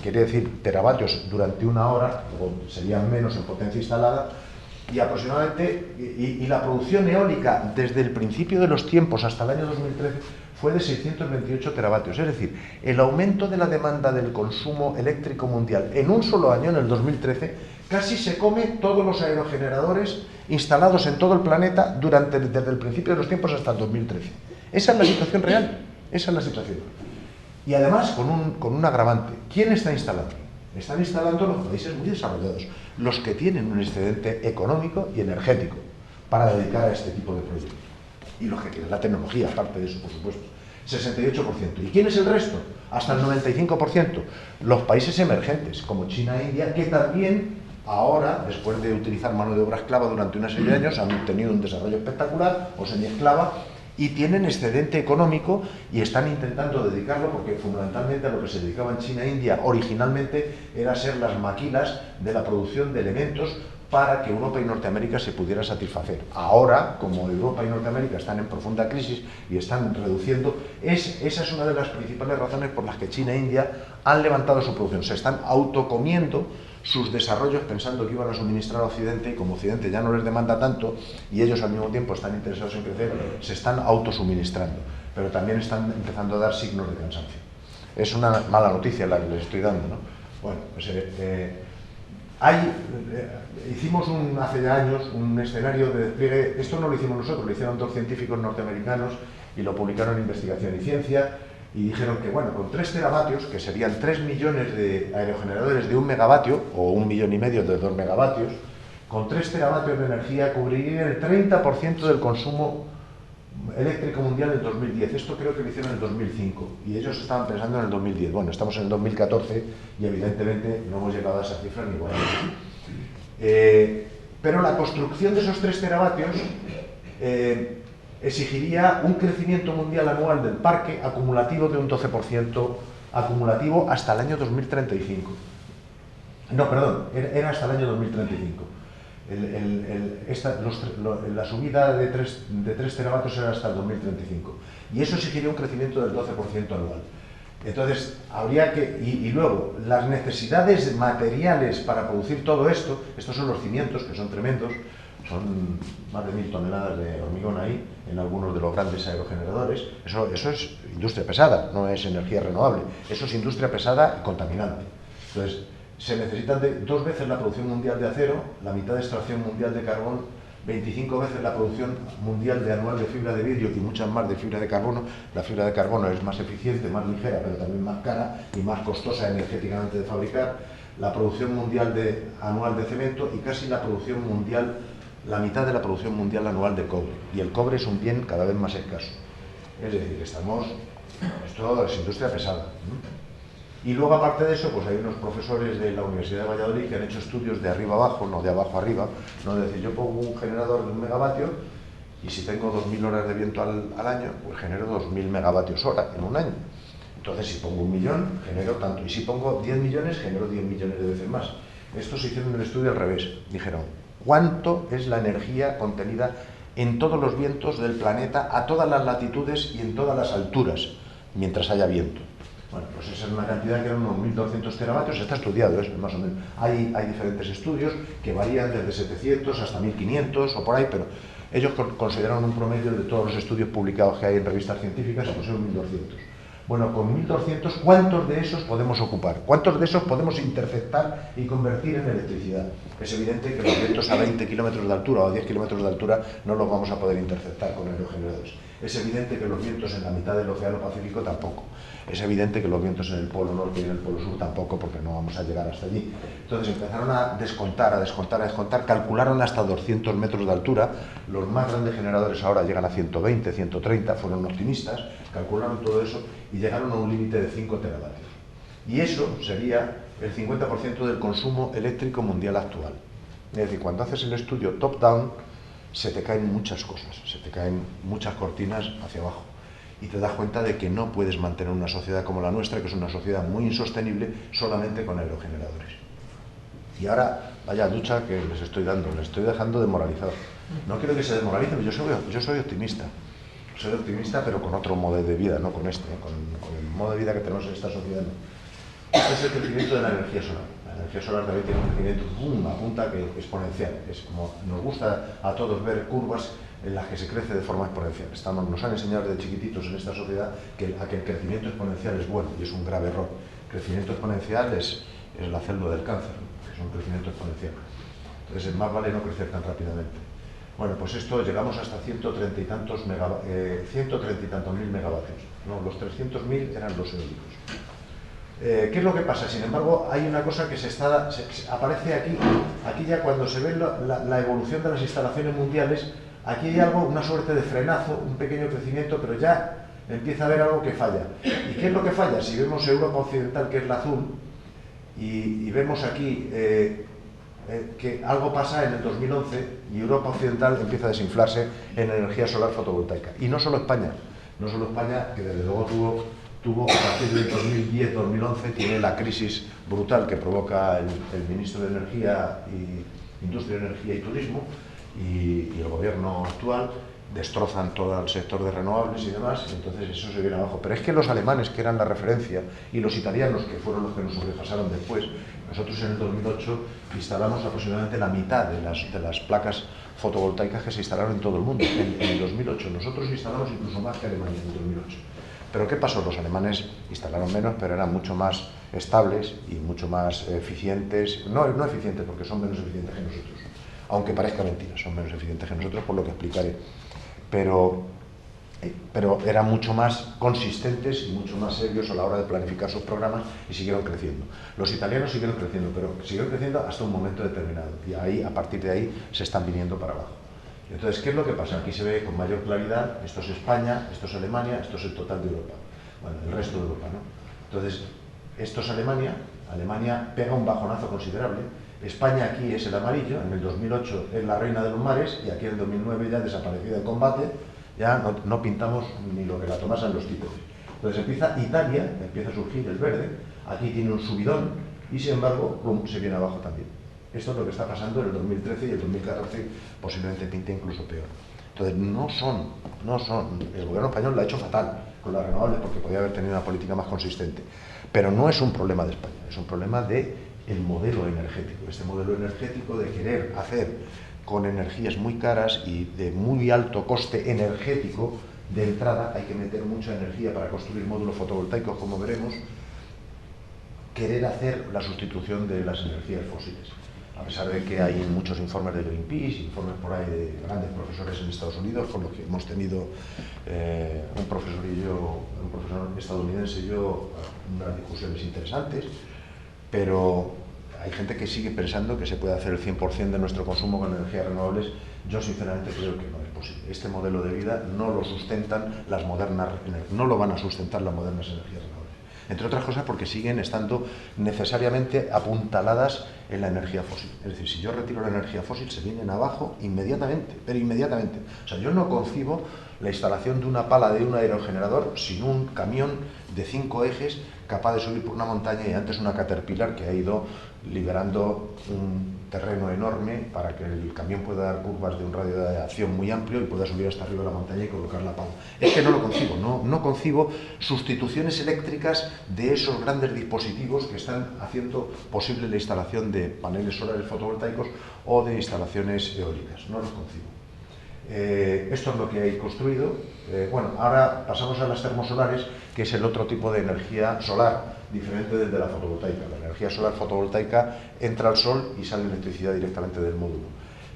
Quiere decir teravatios durante una hora, luego serían menos en potencia instalada, y aproximadamente, y la producción eólica desde el principio de los tiempos hasta el año 2013 fue de 628 teravatios, es decir, el aumento de la demanda del consumo eléctrico mundial en un solo año, en el 2013, casi se come todos los aerogeneradores instalados en todo el planeta desde el principio de los tiempos hasta el 2013. Esa es la situación real, esa es la situación. Y además con un agravante. ¿Quién está instalando? Están instalando los países muy desarrollados, los que tienen un excedente económico y energético para dedicar a este tipo de proyectos. Y los que tienen la tecnología, aparte de eso, por supuesto. 68%. ¿Y quién es el resto? Hasta el 95%. Los países emergentes, como China e India, que también ahora, después de utilizar mano de obra esclava durante una serie de años, han tenido un desarrollo espectacular, o semiesclava, y tienen excedente económico y están intentando dedicarlo, porque fundamentalmente a lo que se dedicaba en China e India originalmente era ser las maquilas de la producción de elementos para que Europa y Norteamérica se pudieran satisfacer. Ahora, como Europa y Norteamérica están en profunda crisis y están reduciendo, esa es una de las principales razones por las que China e India han levantado su producción. Se están autocomiendo sus desarrollos pensando que iban a suministrar a Occidente, y como Occidente ya no les demanda tanto y ellos al mismo tiempo están interesados en crecer, se están autosuministrando, pero también están empezando a dar signos de cansancio. Es una mala noticia la que les estoy dando, ¿no? Bueno, pues hicimos hace ya años un escenario de despliegue. Esto no lo hicimos nosotros, lo hicieron dos científicos norteamericanos y lo publicaron en Investigación y Ciencia, y dijeron que, bueno, con 3 teravatios, que serían 3 millones de aerogeneradores de 1 megavatio, o 1,5 millones de 2 megavatios, con 3 teravatios de energía cubriría el 30% del consumo eléctrico mundial en 2010. Esto creo que lo hicieron en el 2005 y ellos estaban pensando en el 2010. Bueno, estamos en el 2014 y evidentemente no hemos llegado a esa cifra ni igual. Pero la construcción de esos 3 teravatios exigiría un crecimiento mundial anual del parque acumulativo de un 12% acumulativo hasta el año 2035. No, perdón, era hasta el año 2035. La subida de 3 teravatios era hasta el 2035 y eso exigiría un crecimiento del 12% anual. Entonces, habría que... Y luego, las necesidades materiales para producir todo esto, estos son los cimientos, que son tremendos, son más de 1000 toneladas de hormigón ahí, en algunos de los grandes aerogeneradores. Eso es industria pesada, no es energía renovable. Eso es industria pesada y contaminante. Entonces, se necesitan 2 veces la producción mundial de acero, la mitad de extracción mundial de carbón, 25 veces la producción mundial de anual de fibra de vidrio y muchas más de fibra de carbono. La fibra de carbono es más eficiente, más ligera, pero también más cara y más costosa energéticamente de fabricar. La producción mundial anual de cemento y casi la producción mundial, la mitad de la producción mundial anual de cobre. Y el cobre es un bien cada vez más escaso. Es decir, esto es industria pesada, ¿no? Y luego, aparte de eso, pues hay unos profesores de la Universidad de Valladolid que han hecho estudios de arriba abajo, no de abajo arriba, no es decir, yo pongo un generador de 1 megavatio y si tengo 2000 horas de viento al año, pues genero 2000 megavatios hora en un año. Entonces, si pongo 1 millón, genero tanto, y si pongo 10 millones, genero 10 millones de veces más. Estos hicieron el estudio al revés. Dijeron, ¿cuánto es la energía contenida en todos los vientos del planeta, a todas las latitudes y en todas las alturas, mientras haya viento? Bueno, pues esa es una cantidad que eran unos 1200 teravatios, está estudiado, más o menos. Hay diferentes estudios que varían desde 700 hasta 1500 o por ahí, pero ellos consideraron un promedio de todos los estudios publicados que hay en revistas científicas, pues son 1200. Bueno, con 1200, ¿cuántos de esos podemos ocupar? ¿Cuántos de esos podemos interceptar y convertir en electricidad? Es evidente que los vientos a 20 kilómetros de altura o a 10 kilómetros de altura no los vamos a poder interceptar con aerogeneradores. Es evidente que los vientos en la mitad del Océano Pacífico tampoco. Es evidente que los vientos en el Polo Norte y en el Polo Sur tampoco, porque no vamos a llegar hasta allí. Entonces empezaron a descontar, calcularon hasta 200 metros de altura. Los más grandes generadores ahora llegan a 120, 130, fueron optimistas, calcularon todo eso y llegaron a un límite de 5 teravatios. Y eso sería el 50% del consumo eléctrico mundial actual. Es decir, cuando haces el estudio top-down, se te caen muchas cosas, se te caen muchas cortinas hacia abajo. Y te das cuenta de que no puedes mantener una sociedad como la nuestra, que es una sociedad muy insostenible, solamente con aerogeneradores. Y ahora, vaya ducha que les estoy dando, les estoy dejando desmoralizados. No quiero que se desmoralicen, yo soy optimista. Soy optimista, pero con otro modo de vida, no con este, con el modo de vida que tenemos en esta sociedad. No. Este es el crecimiento de la energía solar. La energía solar también tiene un crecimiento, una punta que exponencial. Es como nos gusta a todos ver curvas en las que se crece de forma exponencial. Nos han enseñado desde chiquititos en esta sociedad que el crecimiento exponencial es bueno y es un grave error. El crecimiento exponencial es la célula del cáncer, ¿no? Es un crecimiento exponencial. Entonces, más vale no crecer tan rápidamente. Bueno, pues esto llegamos hasta 130 y tantos mil megavatios. No, los 300.000 eran los eólicos. ¿Qué es lo que pasa? Sin embargo, hay una cosa que aparece aquí ya cuando se ve la evolución de las instalaciones mundiales. Aquí hay algo, una suerte de frenazo, un pequeño crecimiento, pero ya empieza a haber algo que falla. ¿Y qué es lo que falla? Si vemos Europa Occidental, que es la azul, y vemos aquí que algo pasa en el 2011 y Europa Occidental empieza a desinflarse en energía solar fotovoltaica. Y no solo España, que desde luego tuvo a partir del 2010-2011, tiene la crisis brutal que provoca el ministro de Energía industria, energía y turismo, y el gobierno actual destrozan todo el sector de renovables y demás, y entonces eso se viene abajo. Pero es que los alemanes, que eran la referencia, y los italianos, que fueron los que nos sobrepasaron después, nosotros en el 2008 instalamos aproximadamente la mitad de las placas fotovoltaicas que se instalaron en todo el mundo, en el 2008. Nosotros instalamos incluso más que Alemania en el 2008. Pero ¿qué pasó? Los alemanes instalaron menos, pero eran mucho más estables y mucho más eficientes. No eficientes, porque son menos eficientes que nosotros, aunque parezca mentira, son menos eficientes que nosotros, por lo que explicaré. Pero eran mucho más consistentes y mucho más serios a la hora de planificar sus programas, y siguieron creciendo. Los italianos siguieron creciendo, pero siguieron creciendo hasta un momento determinado, y ahí, a partir de ahí se están viniendo para abajo. Entonces, ¿qué es lo que pasa? Aquí se ve con mayor claridad, esto es España, esto es Alemania, esto es el total de Europa, bueno, el resto de Europa, ¿no? Entonces, esto es Alemania, Alemania pega un bajonazo considerable. España aquí es el amarillo, en el 2008 es la reina de los mares, y aquí en el 2009 ya desaparecida en combate, ya no pintamos ni lo que la tomasen los títulos. Entonces empieza Italia, empieza a surgir el verde, aquí tiene un subidón, y sin embargo, ¡pum!, se viene abajo también. Esto es lo que está pasando en el 2013, y el 2014 posiblemente pinte incluso peor. Entonces no son, el gobierno español lo ha hecho fatal con las renovables, porque podía haber tenido una política más consistente, pero no es un problema de España, es un problema del modelo energético, este modelo energético de querer hacer con energías muy caras y de muy alto coste energético. De entrada hay que meter mucha energía para construir módulos fotovoltaicos, como veremos, querer hacer la sustitución de las energías fósiles. A pesar de que hay muchos informes de Greenpeace, informes por ahí de grandes profesores en Estados Unidos, con los que hemos tenido un profesor estadounidense y yo, unas discusiones interesantes, pero hay gente que sigue pensando que se puede hacer el 100% de nuestro consumo con energías renovables. Yo sinceramente creo que no es posible. Este modelo de vida no lo sustentan las modernas, no lo van a sustentar las modernas energías renovables. Entre otras cosas porque siguen estando necesariamente apuntaladas en la energía fósil. Es decir, si yo retiro la energía fósil, se vienen abajo inmediatamente, pero inmediatamente. O sea, yo no concibo la instalación de una pala de un aerogenerador sin un camión de 5 ejes capaz de subir por una montaña, y antes una Caterpillar que ha ido liberando un terreno enorme para que el camión pueda dar curvas de un radio de acción muy amplio y pueda subir hasta arriba de la montaña y colocar la pala. Es que no lo concibo, no concibo sustituciones eléctricas de esos grandes dispositivos que están haciendo posible la instalación de paneles solares fotovoltaicos o de instalaciones eólicas, no los concibo. Esto es lo que hay construido. Bueno, ahora pasamos a las termosolares, que es el otro tipo de energía solar, diferente del de la fotovoltaica. La energía solar fotovoltaica entra al sol y sale electricidad directamente del módulo.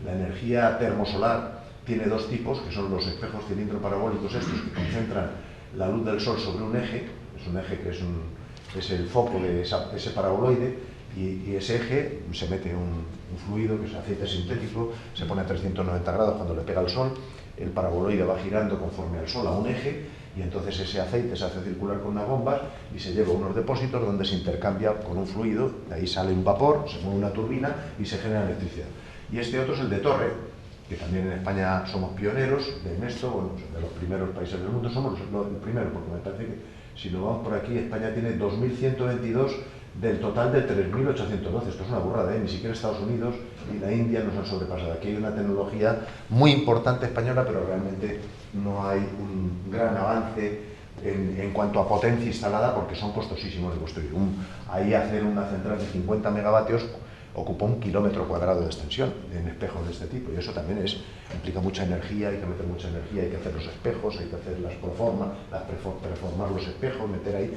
La energía termosolar tiene dos tipos, que son los espejos cilindro parabólicos, estos que concentran la luz del sol sobre un eje. Es un eje que es el foco de ese paraboloide, y ese eje se mete un fluido que es aceite sintético, se pone a 390 grados cuando le pega el sol, el paraboloide va girando conforme al sol a un eje, y entonces ese aceite se hace circular con unas bombas y se lleva a unos depósitos donde se intercambia con un fluido, de ahí sale un vapor, se mueve una turbina y se genera electricidad. Y este otro es el de torre, que también en España somos pioneros en esto, bueno, de los primeros países del mundo, somos el primero, porque me parece que si lo vamos por aquí, España tiene 2.122 del total de 3.812. Esto es una burrada, ni siquiera Estados Unidos y la India nos han sobrepasado. Aquí hay una tecnología muy importante española, pero realmente no hay un gran avance en cuanto a potencia instalada, porque son costosísimos de construir. Ahí hacer una central de 50 megavatios ocupa 1 kilómetro cuadrado de extensión en espejos de este tipo, y eso también implica mucha energía, hay que meter mucha energía, hay que hacer los espejos, hay que hacer preformar los espejos, meter ahí.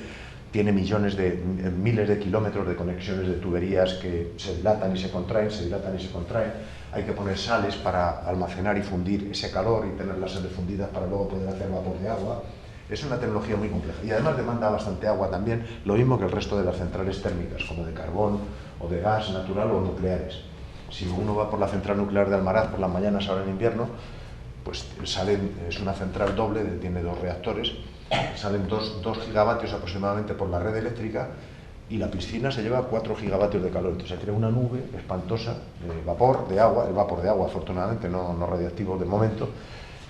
Tiene miles de kilómetros de conexiones de tuberías que se dilatan y se contraen, se dilatan y se contraen. Hay que poner sales para almacenar y fundir ese calor y tener las sales fundidas para luego poder hacer vapor de agua. Es una tecnología muy compleja y además demanda bastante agua también, lo mismo que el resto de las centrales térmicas, como de carbón o de gas natural o nucleares. Si uno va por la central nuclear de Almaraz por las mañanas ahora en invierno, pues es una central doble, tiene 2 reactores, salen 2 gigavatios aproximadamente por la red eléctrica, y la piscina se lleva 4 gigavatios de calor. Entonces se crea una nube espantosa de vapor de agua, el vapor de agua afortunadamente no radiactivo de momento,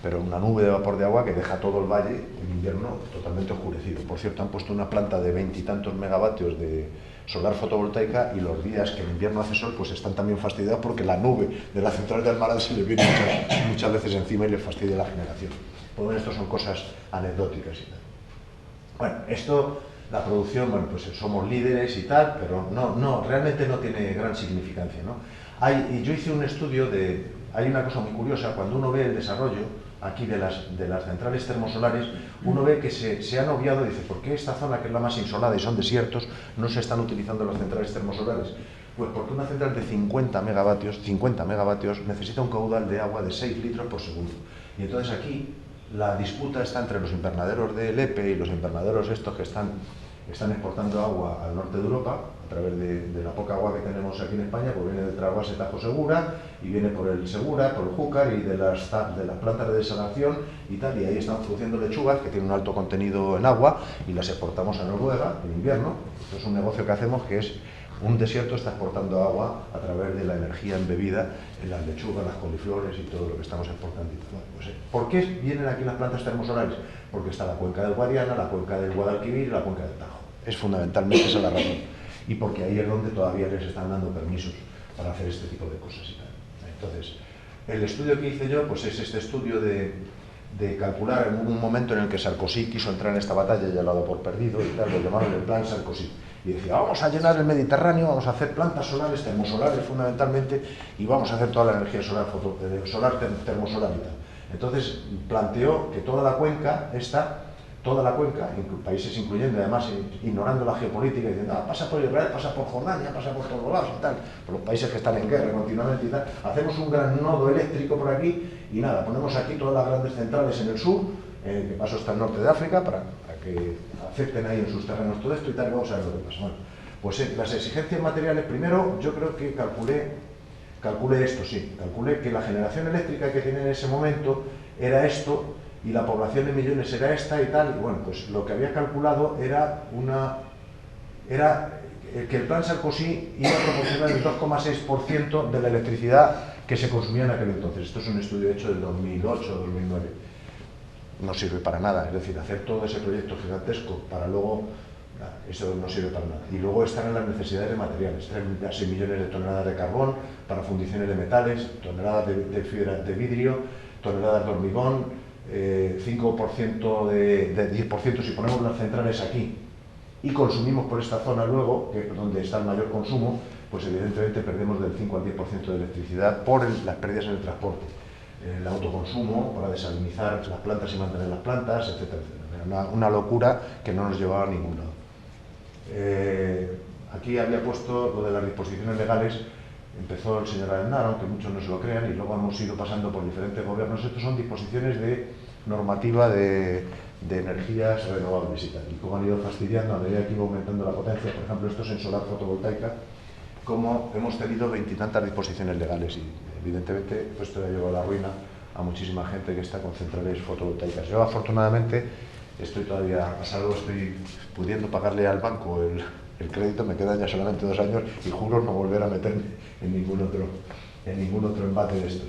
pero una nube de vapor de agua que deja todo el valle en invierno totalmente oscurecido. Por cierto, han puesto una planta de 20 y tantos megavatios de solar fotovoltaica, y los días que en invierno hace sol, pues están también fastidiados porque la nube de la central de Almarán se les viene muchas veces encima y les fastidia la generación. Pues bueno, esto son cosas anecdóticas y tal. Bueno, esto, la producción, bueno, pues somos líderes y tal, pero realmente no tiene gran significancia, ¿no? Yo hice un estudio hay una cosa muy curiosa, cuando uno ve el desarrollo aquí de las centrales termosolares, uno ve que se han obviado, dice, ¿por qué esta zona, que es la más insolada y son desiertos, no se están utilizando las centrales termosolares? Pues porque una central de 50 megavatios necesita un caudal de agua de 6 litros por segundo. Y entonces aquí la disputa está entre los invernaderos de Lepe y los invernaderos estos que están exportando agua al norte de Europa, a través de la poca agua que tenemos aquí en España, pues viene del Traguas y Tajo Segura, y viene por el Segura, por el Júcar y de las plantas de desalación y tal, y ahí están produciendo lechugas que tienen un alto contenido en agua y las exportamos a Noruega en invierno. Esto es un negocio que hacemos, que es un desierto está exportando agua a través de la energía embebida en las lechugas, las coliflores y todo lo que estamos exportando. Bueno, pues, ¿por qué vienen aquí las plantas termosolares? Porque está la cuenca del Guadiana, la cuenca del Guadalquivir y la cuenca del Tajo. Es fundamentalmente esa la razón. Y porque ahí es donde todavía les están dando permisos para hacer este tipo de cosas y tal. Entonces, el estudio que hice yo, pues es este estudio de calcular en un momento en el que Sarkozy quiso entrar en esta batalla y ya lo ha dado por perdido y tal, lo llamaron el plan Sarkozy. Y decía, vamos a llenar el Mediterráneo, vamos a hacer plantas solares, termosolares fundamentalmente, y vamos a hacer toda la energía solar termosolar y tal. Entonces planteó que toda la cuenca, países incluyendo, además ignorando la geopolítica, diciendo, pasa por Israel, pasa por Jordania, pasa por todos lados y tal, por los países que están en guerra continuamente y tal, hacemos un gran nodo eléctrico por aquí y nada, ponemos aquí todas las grandes centrales en el sur, que paso hasta el norte de África, para que acepten ahí en sus terrenos todo esto y tal, y vamos a ver lo que pasa. Bueno, pues las exigencias materiales, primero yo creo que calculé que la generación eléctrica que tenía en ese momento era esto, y la población en millones era esta y tal, y bueno, pues lo que había calculado era que el plan Sarkozy iba a proporcionar el 2,6% de la electricidad que se consumía en aquel entonces. Esto es un estudio hecho del 2008-2009. No sirve para nada, es decir, hacer todo ese proyecto gigantesco para luego, eso no sirve para nada. Y luego están en las necesidades de materiales, 6 millones de toneladas de carbón para fundiciones de metales, toneladas de fibra de vidrio, toneladas de hormigón, 5% de 10% si ponemos las centrales aquí y consumimos por esta zona luego, que es donde está el mayor consumo, pues evidentemente perdemos del 5 al 10% de electricidad por las pérdidas en el transporte, el autoconsumo para desalinizar las plantas y mantener las plantas, etcétera, etcétera. Una locura que no nos llevaba a ningún lado. Aquí había puesto lo de las disposiciones legales. Empezó el señor Aznar, aunque muchos no se lo crean, y luego hemos ido pasando por diferentes gobiernos. Estos son disposiciones de normativa de energías renovables y tal. Y cómo han ido fastidiando a medida que iba aumentando la potencia. Por ejemplo, esto es en solar fotovoltaica, como hemos tenido 20 y tantas disposiciones legales. Y evidentemente esto ha llevado a la ruina a muchísima gente que está con centrales fotovoltaicas. Yo afortunadamente estoy todavía a salvo, estoy pudiendo pagarle al banco el crédito, me quedan ya solamente 2 años y juro no volver a meterme en ningún otro embate de estos.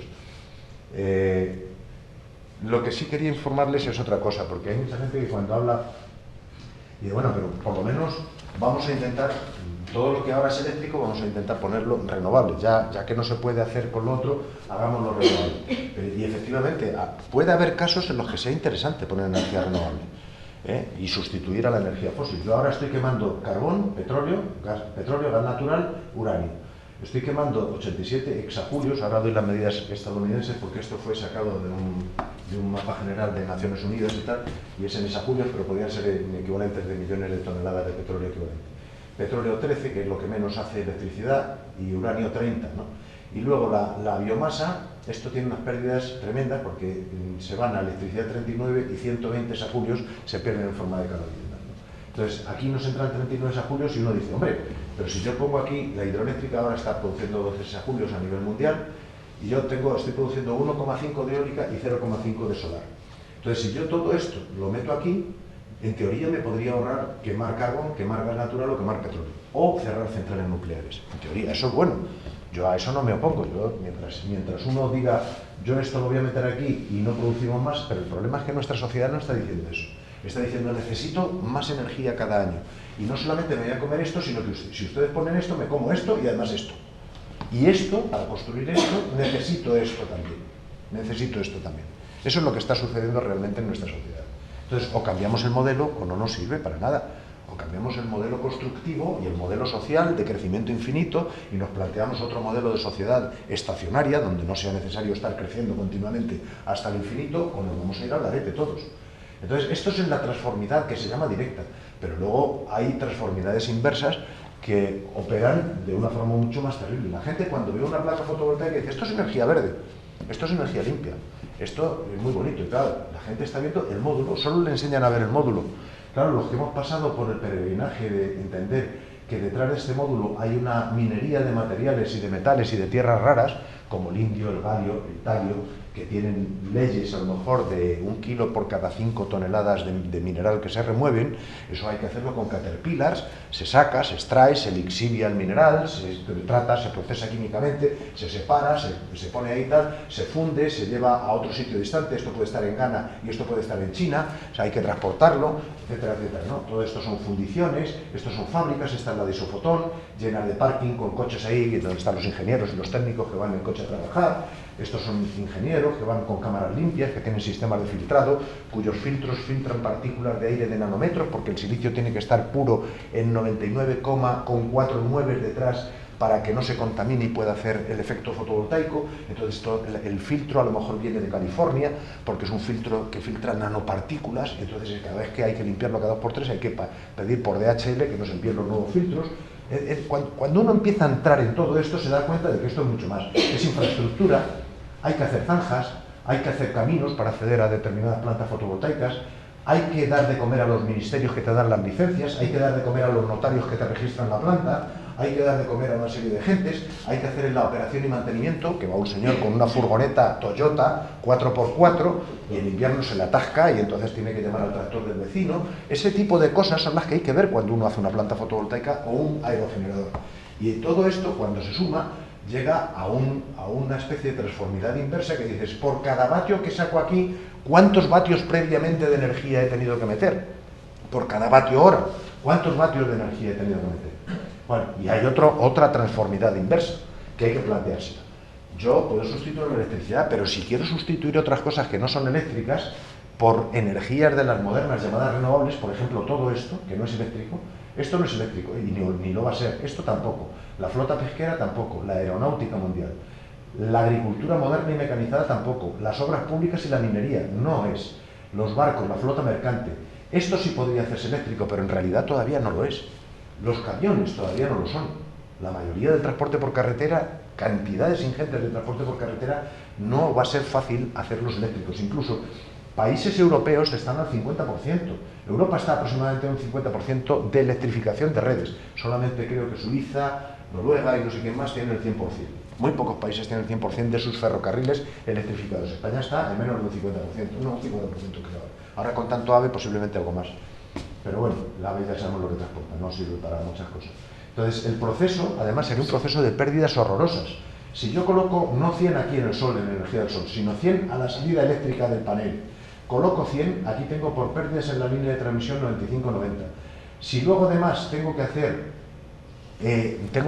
Lo que sí quería informarles es otra cosa, porque hay mucha gente que cuando habla dice, bueno, pero por lo menos vamos a intentar, todo lo que ahora es eléctrico vamos a intentar ponerlo renovable, ya que no se puede hacer con lo otro, hagámoslo renovable. Y efectivamente puede haber casos en los que sea interesante poner energía renovable, y sustituir a la energía fósil. Yo ahora estoy quemando carbón, petróleo, gas natural, uranio. Estoy quemando 87 hexajulios, ahora doy las medidas estadounidenses porque esto fue sacado de un mapa general de Naciones Unidas y tal, y es en hexajulios, pero podrían ser en equivalentes de millones de toneladas de petróleo equivalente. Petróleo 13, que es lo que menos hace electricidad, y uranio 30, ¿no? Y luego la biomasa, esto tiene unas pérdidas tremendas porque se van a electricidad 39 y 120 hexajulios se pierden en forma de calor. Entonces, aquí nos entran 39 hexajulios y uno dice, hombre, pero si yo pongo aquí, la hidroeléctrica ahora está produciendo 12 hexajulios a nivel mundial y yo estoy produciendo 1,5 de eólica y 0,5 de solar. Entonces, si yo todo esto lo meto aquí, en teoría me podría ahorrar quemar carbón, quemar gas natural o quemar petróleo. O cerrar centrales nucleares. En teoría, eso es bueno. Yo a eso no me opongo. Yo, mientras uno diga, yo esto lo voy a meter aquí y no producimos más, pero el problema es que nuestra sociedad no está diciendo eso. Está diciendo, necesito más energía cada año. Y no solamente me voy a comer esto, sino que si ustedes ponen esto, me como esto y además esto. Y esto, para construir esto, necesito esto también. Necesito esto también. Eso es lo que está sucediendo realmente en nuestra sociedad. Entonces, o cambiamos el modelo o no nos sirve para nada. O cambiamos el modelo constructivo y el modelo social de crecimiento infinito y nos planteamos otro modelo de sociedad estacionaria, donde no sea necesario estar creciendo continuamente hasta el infinito, o nos vamos a ir al garete todos. Entonces, esto es en la transformidad que se llama directa, pero luego hay transformidades inversas que operan de una forma mucho más terrible. La gente, cuando ve una placa fotovoltaica, dice, esto es energía verde, esto es energía limpia, esto es muy bonito. Y claro, la gente está viendo el módulo, solo le enseñan a ver el módulo. Claro, los que hemos pasado por el peregrinaje de entender que detrás de este módulo hay una minería de materiales y de metales y de tierras raras, como el indio, el galio, el talio, que tienen leyes a lo mejor de 1 kilo por cada 5 toneladas de mineral que se remueven, eso hay que hacerlo con caterpillars, se saca, se extrae, se lixivia el mineral, se trata, se procesa químicamente, se separa, se pone ahí tal, se funde, se lleva a otro sitio distante, esto puede estar en Ghana y esto puede estar en China, o sea, hay que transportarlo, etcétera, etcétera, ¿no? Todo esto son fundiciones, estos son fábricas, esta es la de Isofotón, llenas de parking con coches ahí, donde están los ingenieros y los técnicos que van en el coche a trabajar. Estos son ingenieros que van con cámaras limpias, que tienen sistemas de filtrado, cuyos filtros filtran partículas de aire de nanómetros, porque el silicio tiene que estar puro en 99,49 detrás para que no se contamine y pueda hacer el efecto fotovoltaico. Entonces el filtro a lo mejor viene de California, porque es un filtro que filtra nanopartículas, entonces cada vez que hay que limpiarlo cada 2x3 hay que pedir por DHL que nos envíen los nuevos filtros. Cuando uno empieza a entrar en todo esto se da cuenta de que esto es mucho más. Es infraestructura, hay que hacer zanjas, hay que hacer caminos para acceder a determinadas plantas fotovoltaicas, hay que dar de comer a los ministerios que te dan las licencias, hay que dar de comer a los notarios que te registran la planta, hay que dar de comer a una serie de gentes, hay que hacer la operación y mantenimiento, que va un señor con una furgoneta Toyota 4x4 y en invierno se le atasca y entonces tiene que llamar al tractor del vecino. Ese tipo de cosas son las que hay que ver cuando uno hace una planta fotovoltaica o un aerogenerador. Y todo esto, cuando se suma, llega a una especie de transformidad inversa que dices, por cada vatio que saco aquí, ¿cuántos vatios previamente de energía he tenido que meter? Por cada vatio hora, ¿cuántos vatios de energía he tenido que meter? Bueno, y hay otra transformidad inversa que hay que plantearse. Yo puedo sustituir la electricidad, pero si quiero sustituir otras cosas que no son eléctricas por energías de las modernas llamadas renovables, por ejemplo, todo esto, que no es eléctrico, esto no es eléctrico y ni lo va a ser, esto tampoco, la flota pesquera tampoco, la aeronáutica mundial, la agricultura moderna y mecanizada tampoco, las obras públicas y la minería, no es, los barcos, la flota mercante, esto sí podría hacerse eléctrico, pero en realidad todavía no lo es. Los camiones todavía no lo son. La mayoría del transporte por carretera, cantidades ingentes de transporte por carretera, no va a ser fácil hacerlos eléctricos. Incluso países europeos están al 50%. Europa está aproximadamente en un 50% de electrificación de redes. Solamente creo que Suiza, Noruega y no sé quién más tienen el 100%. Muy pocos países tienen el 100% de sus ferrocarriles electrificados. España está en menos del 50%, no un 50% creo. Ahora con tanto AVE posiblemente algo más. Pero bueno, la AVE ya sabemos lo que transporta, no sirve para muchas cosas. Entonces, el proceso, además, sería un proceso de pérdidas horrorosas. Si yo coloco no 100 aquí en el sol, en la energía del sol, sino 100 a la salida eléctrica del panel, coloco 100, aquí tengo por pérdidas en la línea de transmisión 95-90. Si luego además tengo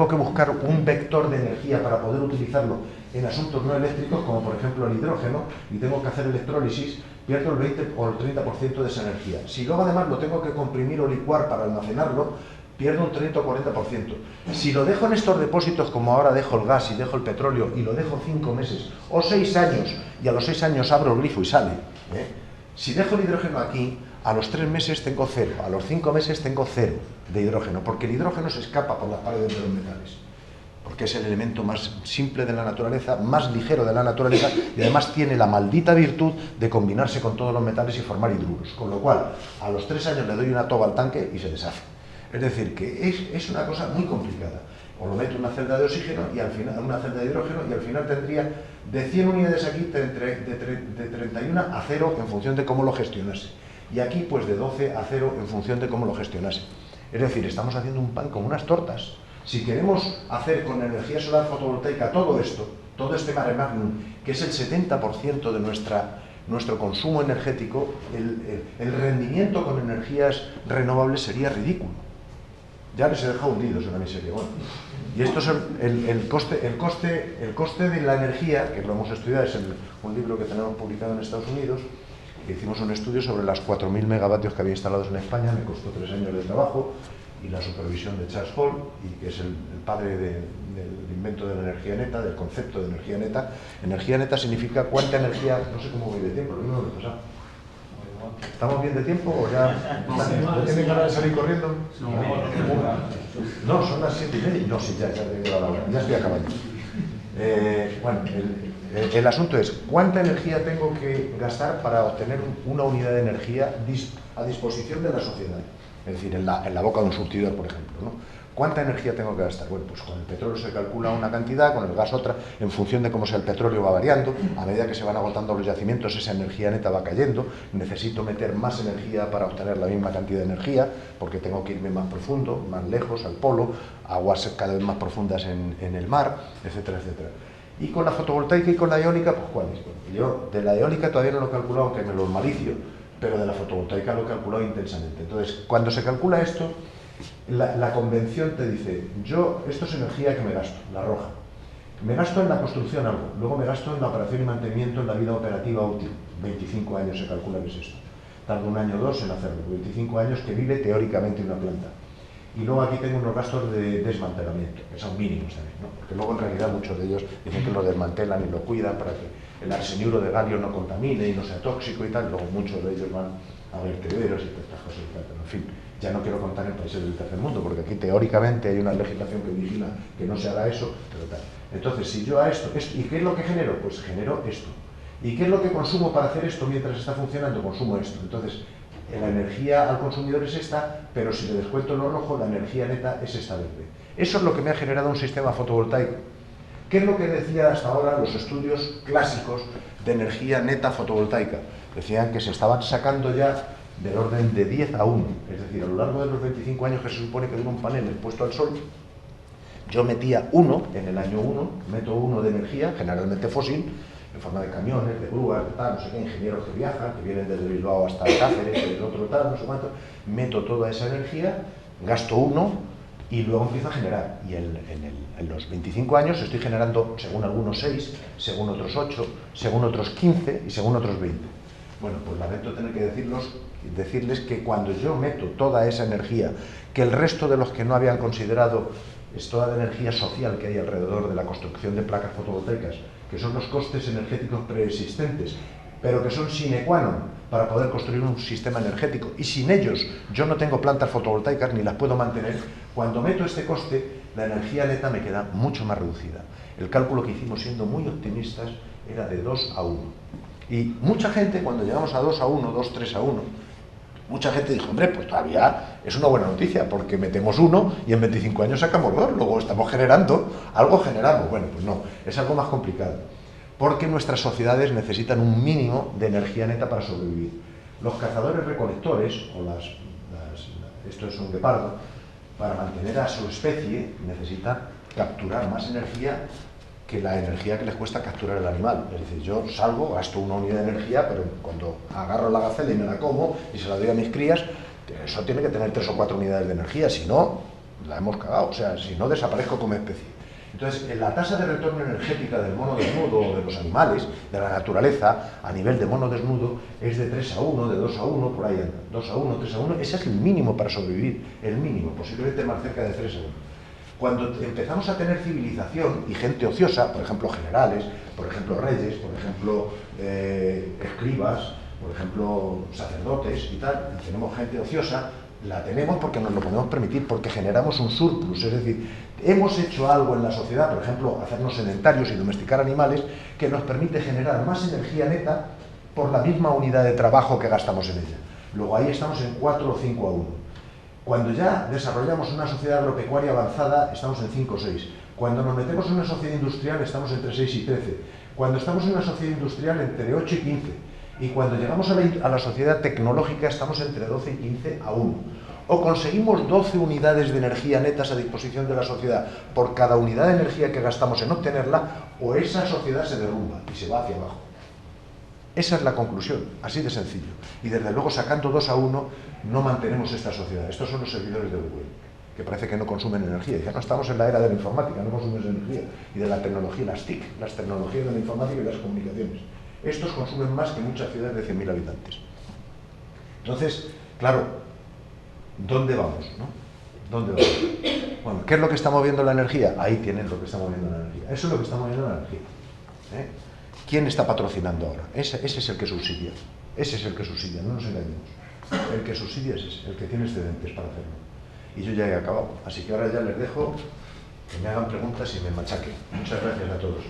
que buscar un vector de energía para poder utilizarlo en asuntos no eléctricos, como por ejemplo el hidrógeno, y tengo que hacer electrólisis, pierdo el 20 o el 30% de esa energía. Si luego además lo tengo que comprimir o licuar para almacenarlo, pierdo un 30 o 40%. Si lo dejo en estos depósitos, como ahora dejo el gas y dejo el petróleo, y lo dejo 5 meses o 6 años, y a los 6 años abro el grifo y sale, si dejo el hidrógeno aquí, a los 3 meses tengo 0, a los 5 meses tengo 0 de hidrógeno, porque el hidrógeno se escapa por las paredes de los metales, porque es el elemento más simple de la naturaleza, más ligero de la naturaleza, y además tiene la maldita virtud de combinarse con todos los metales y formar hidruros, con lo cual a los 3 años le doy una toba al tanque y se deshace. Es decir, que es una cosa muy complicada. O lo meto en una celda de oxígeno y al final una celda de hidrógeno y al final tendría de 100 unidades aquí de 31 a 0 en función de cómo lo gestionase. Y aquí pues de 12 a 0 en función de cómo lo gestionase. Es decir, estamos haciendo un pan con unas tortas. Si queremos hacer con energía solar fotovoltaica todo esto, todo este mare magnum, que es el 70% de nuestro consumo energético, el rendimiento con energías renovables sería ridículo. Ya les he dejado hundidos en la miseria. Bueno, y esto es el coste de la energía, que lo hemos estudiado, es un libro que tenemos publicado en Estados Unidos, que hicimos un estudio sobre las 4.000 megavatios que había instalados en España, me costó 3 años de trabajo, y la supervisión de Charles Hall, y que es el padre del invento de la energía neta, del concepto de energía neta. Energía neta significa cuánta energía, no sé cómo voy de tiempo, lo mismo que pasado. ¿Estamos bien de tiempo o ya? ¿No tienen ganas de salir corriendo? No, son las 7:30. No, sí, ya tengo la hora, ya estoy acabando. Bueno, el asunto es, ¿cuánta energía tengo que gastar para obtener una unidad de energía a disposición de la sociedad? Es decir, en la boca de un surtidor, por ejemplo, ¿no? ¿Cuánta energía tengo que gastar? Bueno, pues con el petróleo se calcula una cantidad, con el gas otra, en función de cómo sea el petróleo va variando. A medida que se van agotando los yacimientos, esa energía neta va cayendo. Necesito meter más energía para obtener la misma cantidad de energía, porque tengo que irme más profundo, más lejos, al polo, aguas cada vez más profundas en el mar, etcétera, etcétera. Y con la fotovoltaica y con la eólica, pues ¿cuál es? Bueno, yo de la eólica todavía no lo he calculado, aunque me lo malicio, pero de la fotovoltaica lo he calculado intensamente. Entonces, cuando se calcula esto, la convención te dice, esto es energía que me gasto, la roja. Me gasto en la construcción algo, luego me gasto en la operación y mantenimiento en la vida operativa útil. 25 años se calcula que es esto. Tarda 1 año o 2 en hacerlo, 25 años que vive teóricamente una planta. Y luego aquí tengo unos gastos de desmantelamiento, que son mínimos también, ¿no? Porque luego en realidad muchos de ellos dicen que lo desmantelan y lo cuidan para que el arseniuro de galio no contamine y no sea tóxico y tal. Luego muchos de ellos van a vertederos y todas estas cosas y tal. Pero en fin, ya no quiero contar en países del tercer mundo, porque aquí teóricamente hay una legislación que vigila que no se haga eso, pero tal. Entonces, si yo a esto, ¿y qué es lo que genero? Pues genero esto. ¿Y qué es lo que consumo para hacer esto mientras está funcionando? Consumo esto. Entonces, la energía al consumidor es esta, pero si le descuento lo rojo, la energía neta es esta verde. Eso es lo que me ha generado un sistema fotovoltaico. ¿Qué es lo que decía hasta ahora los estudios clásicos de energía neta fotovoltaica? Decían que se estaban sacando ya del orden de 10 a 1, es decir, a lo largo de los 25 años que se supone que dura un panel expuesto al sol, yo metía 1 en el año 1, meto 1 de energía, generalmente fósil, en forma de camiones, de grúas, de tal, no sé qué, ingenieros que viajan, que vienen desde Bilbao hasta Cáceres, del otro tal, no sé cuánto, meto toda esa energía, gasto 1 y luego empiezo a generar. Y en los 25 años estoy generando, según algunos 6, según otros 8, según otros 15 y según otros 20. Bueno, pues lamento tener que decirles que cuando yo meto toda esa energía, que el resto de los que no habían considerado es toda la energía social que hay alrededor de la construcción de placas fotovoltaicas, que son los costes energéticos preexistentes, pero que son sine qua non para poder construir un sistema energético, y sin ellos yo no tengo plantas fotovoltaicas ni las puedo mantener. Cuando meto este coste, la energía neta me queda mucho más reducida. El cálculo que hicimos, siendo muy optimistas, era de 2 a 1. Y mucha gente, cuando llegamos a 2 a 1, 2, 3 a 1, mucha gente dijo, hombre, pues todavía es una buena noticia, porque metemos 1 y en 25 años sacamos 2, luego estamos generando, algo generamos. Bueno, pues no, es algo más complicado, porque nuestras sociedades necesitan un mínimo de energía neta para sobrevivir. Los cazadores recolectores, esto es un guepardo, para mantener a su especie necesitan capturar más energía que la energía que les cuesta capturar el animal. Es decir, yo salgo, gasto 1 unidad de energía, pero cuando agarro la gacela y me la como y se la doy a mis crías, eso tiene que tener 3 o 4 unidades de energía, si no, la hemos cagado, o sea, si no desaparezco como especie. Entonces, la tasa de retorno energética del mono desnudo o de los animales, de la naturaleza, a nivel de mono desnudo, es de 3 a 1, de 2 a 1, por ahí anda, 2 a 1, 3 a 1, ese es el mínimo para sobrevivir, el mínimo, posiblemente más cerca de 3 a 1. Cuando empezamos a tener civilización y gente ociosa, por ejemplo generales, por ejemplo reyes, por ejemplo escribas, por ejemplo sacerdotes y tal, y tenemos gente ociosa, la tenemos porque nos lo podemos permitir, porque generamos un surplus, es decir, hemos hecho algo en la sociedad, por ejemplo, hacernos sedentarios y domesticar animales, que nos permite generar más energía neta por la misma unidad de trabajo que gastamos en ella. Luego ahí estamos en 4 o 5 a 1. Cuando ya desarrollamos una sociedad agropecuaria avanzada, estamos en 5 o 6. Cuando nos metemos en una sociedad industrial, estamos entre 6 y 13. Cuando estamos en una sociedad industrial, entre 8 y 15. Y cuando llegamos a la sociedad tecnológica, estamos entre 12 y 15 a 1. O conseguimos 12 unidades de energía netas a disposición de la sociedad por cada unidad de energía que gastamos en obtenerla, o esa sociedad se derrumba y se va hacia abajo. Esa es la conclusión, así de sencillo. Y desde luego, sacando 2 a 1, no mantenemos esta sociedad. Estos son los servidores de Google, que parece que no consumen energía. Dicen, no, estamos en la era de la informática, no consumimos energía. Y de la tecnología, las TIC, las tecnologías de la informática y las comunicaciones. Estos consumen más que muchas ciudades de 100.000 habitantes. Entonces, claro, ¿dónde vamos, no? ¿Dónde vamos? Bueno, ¿qué es lo que está moviendo la energía? Ahí tienen lo que está moviendo la energía. Eso es lo que está moviendo la energía. ¿Quién está patrocinando ahora? Ese es el que subsidia. Ese es el que subsidia, no nos engañemos. El que subsidia es ese, el que tiene excedentes para hacerlo. Y yo ya he acabado. Así que ahora ya les dejo que me hagan preguntas y me machaquen. Muchas gracias a todos.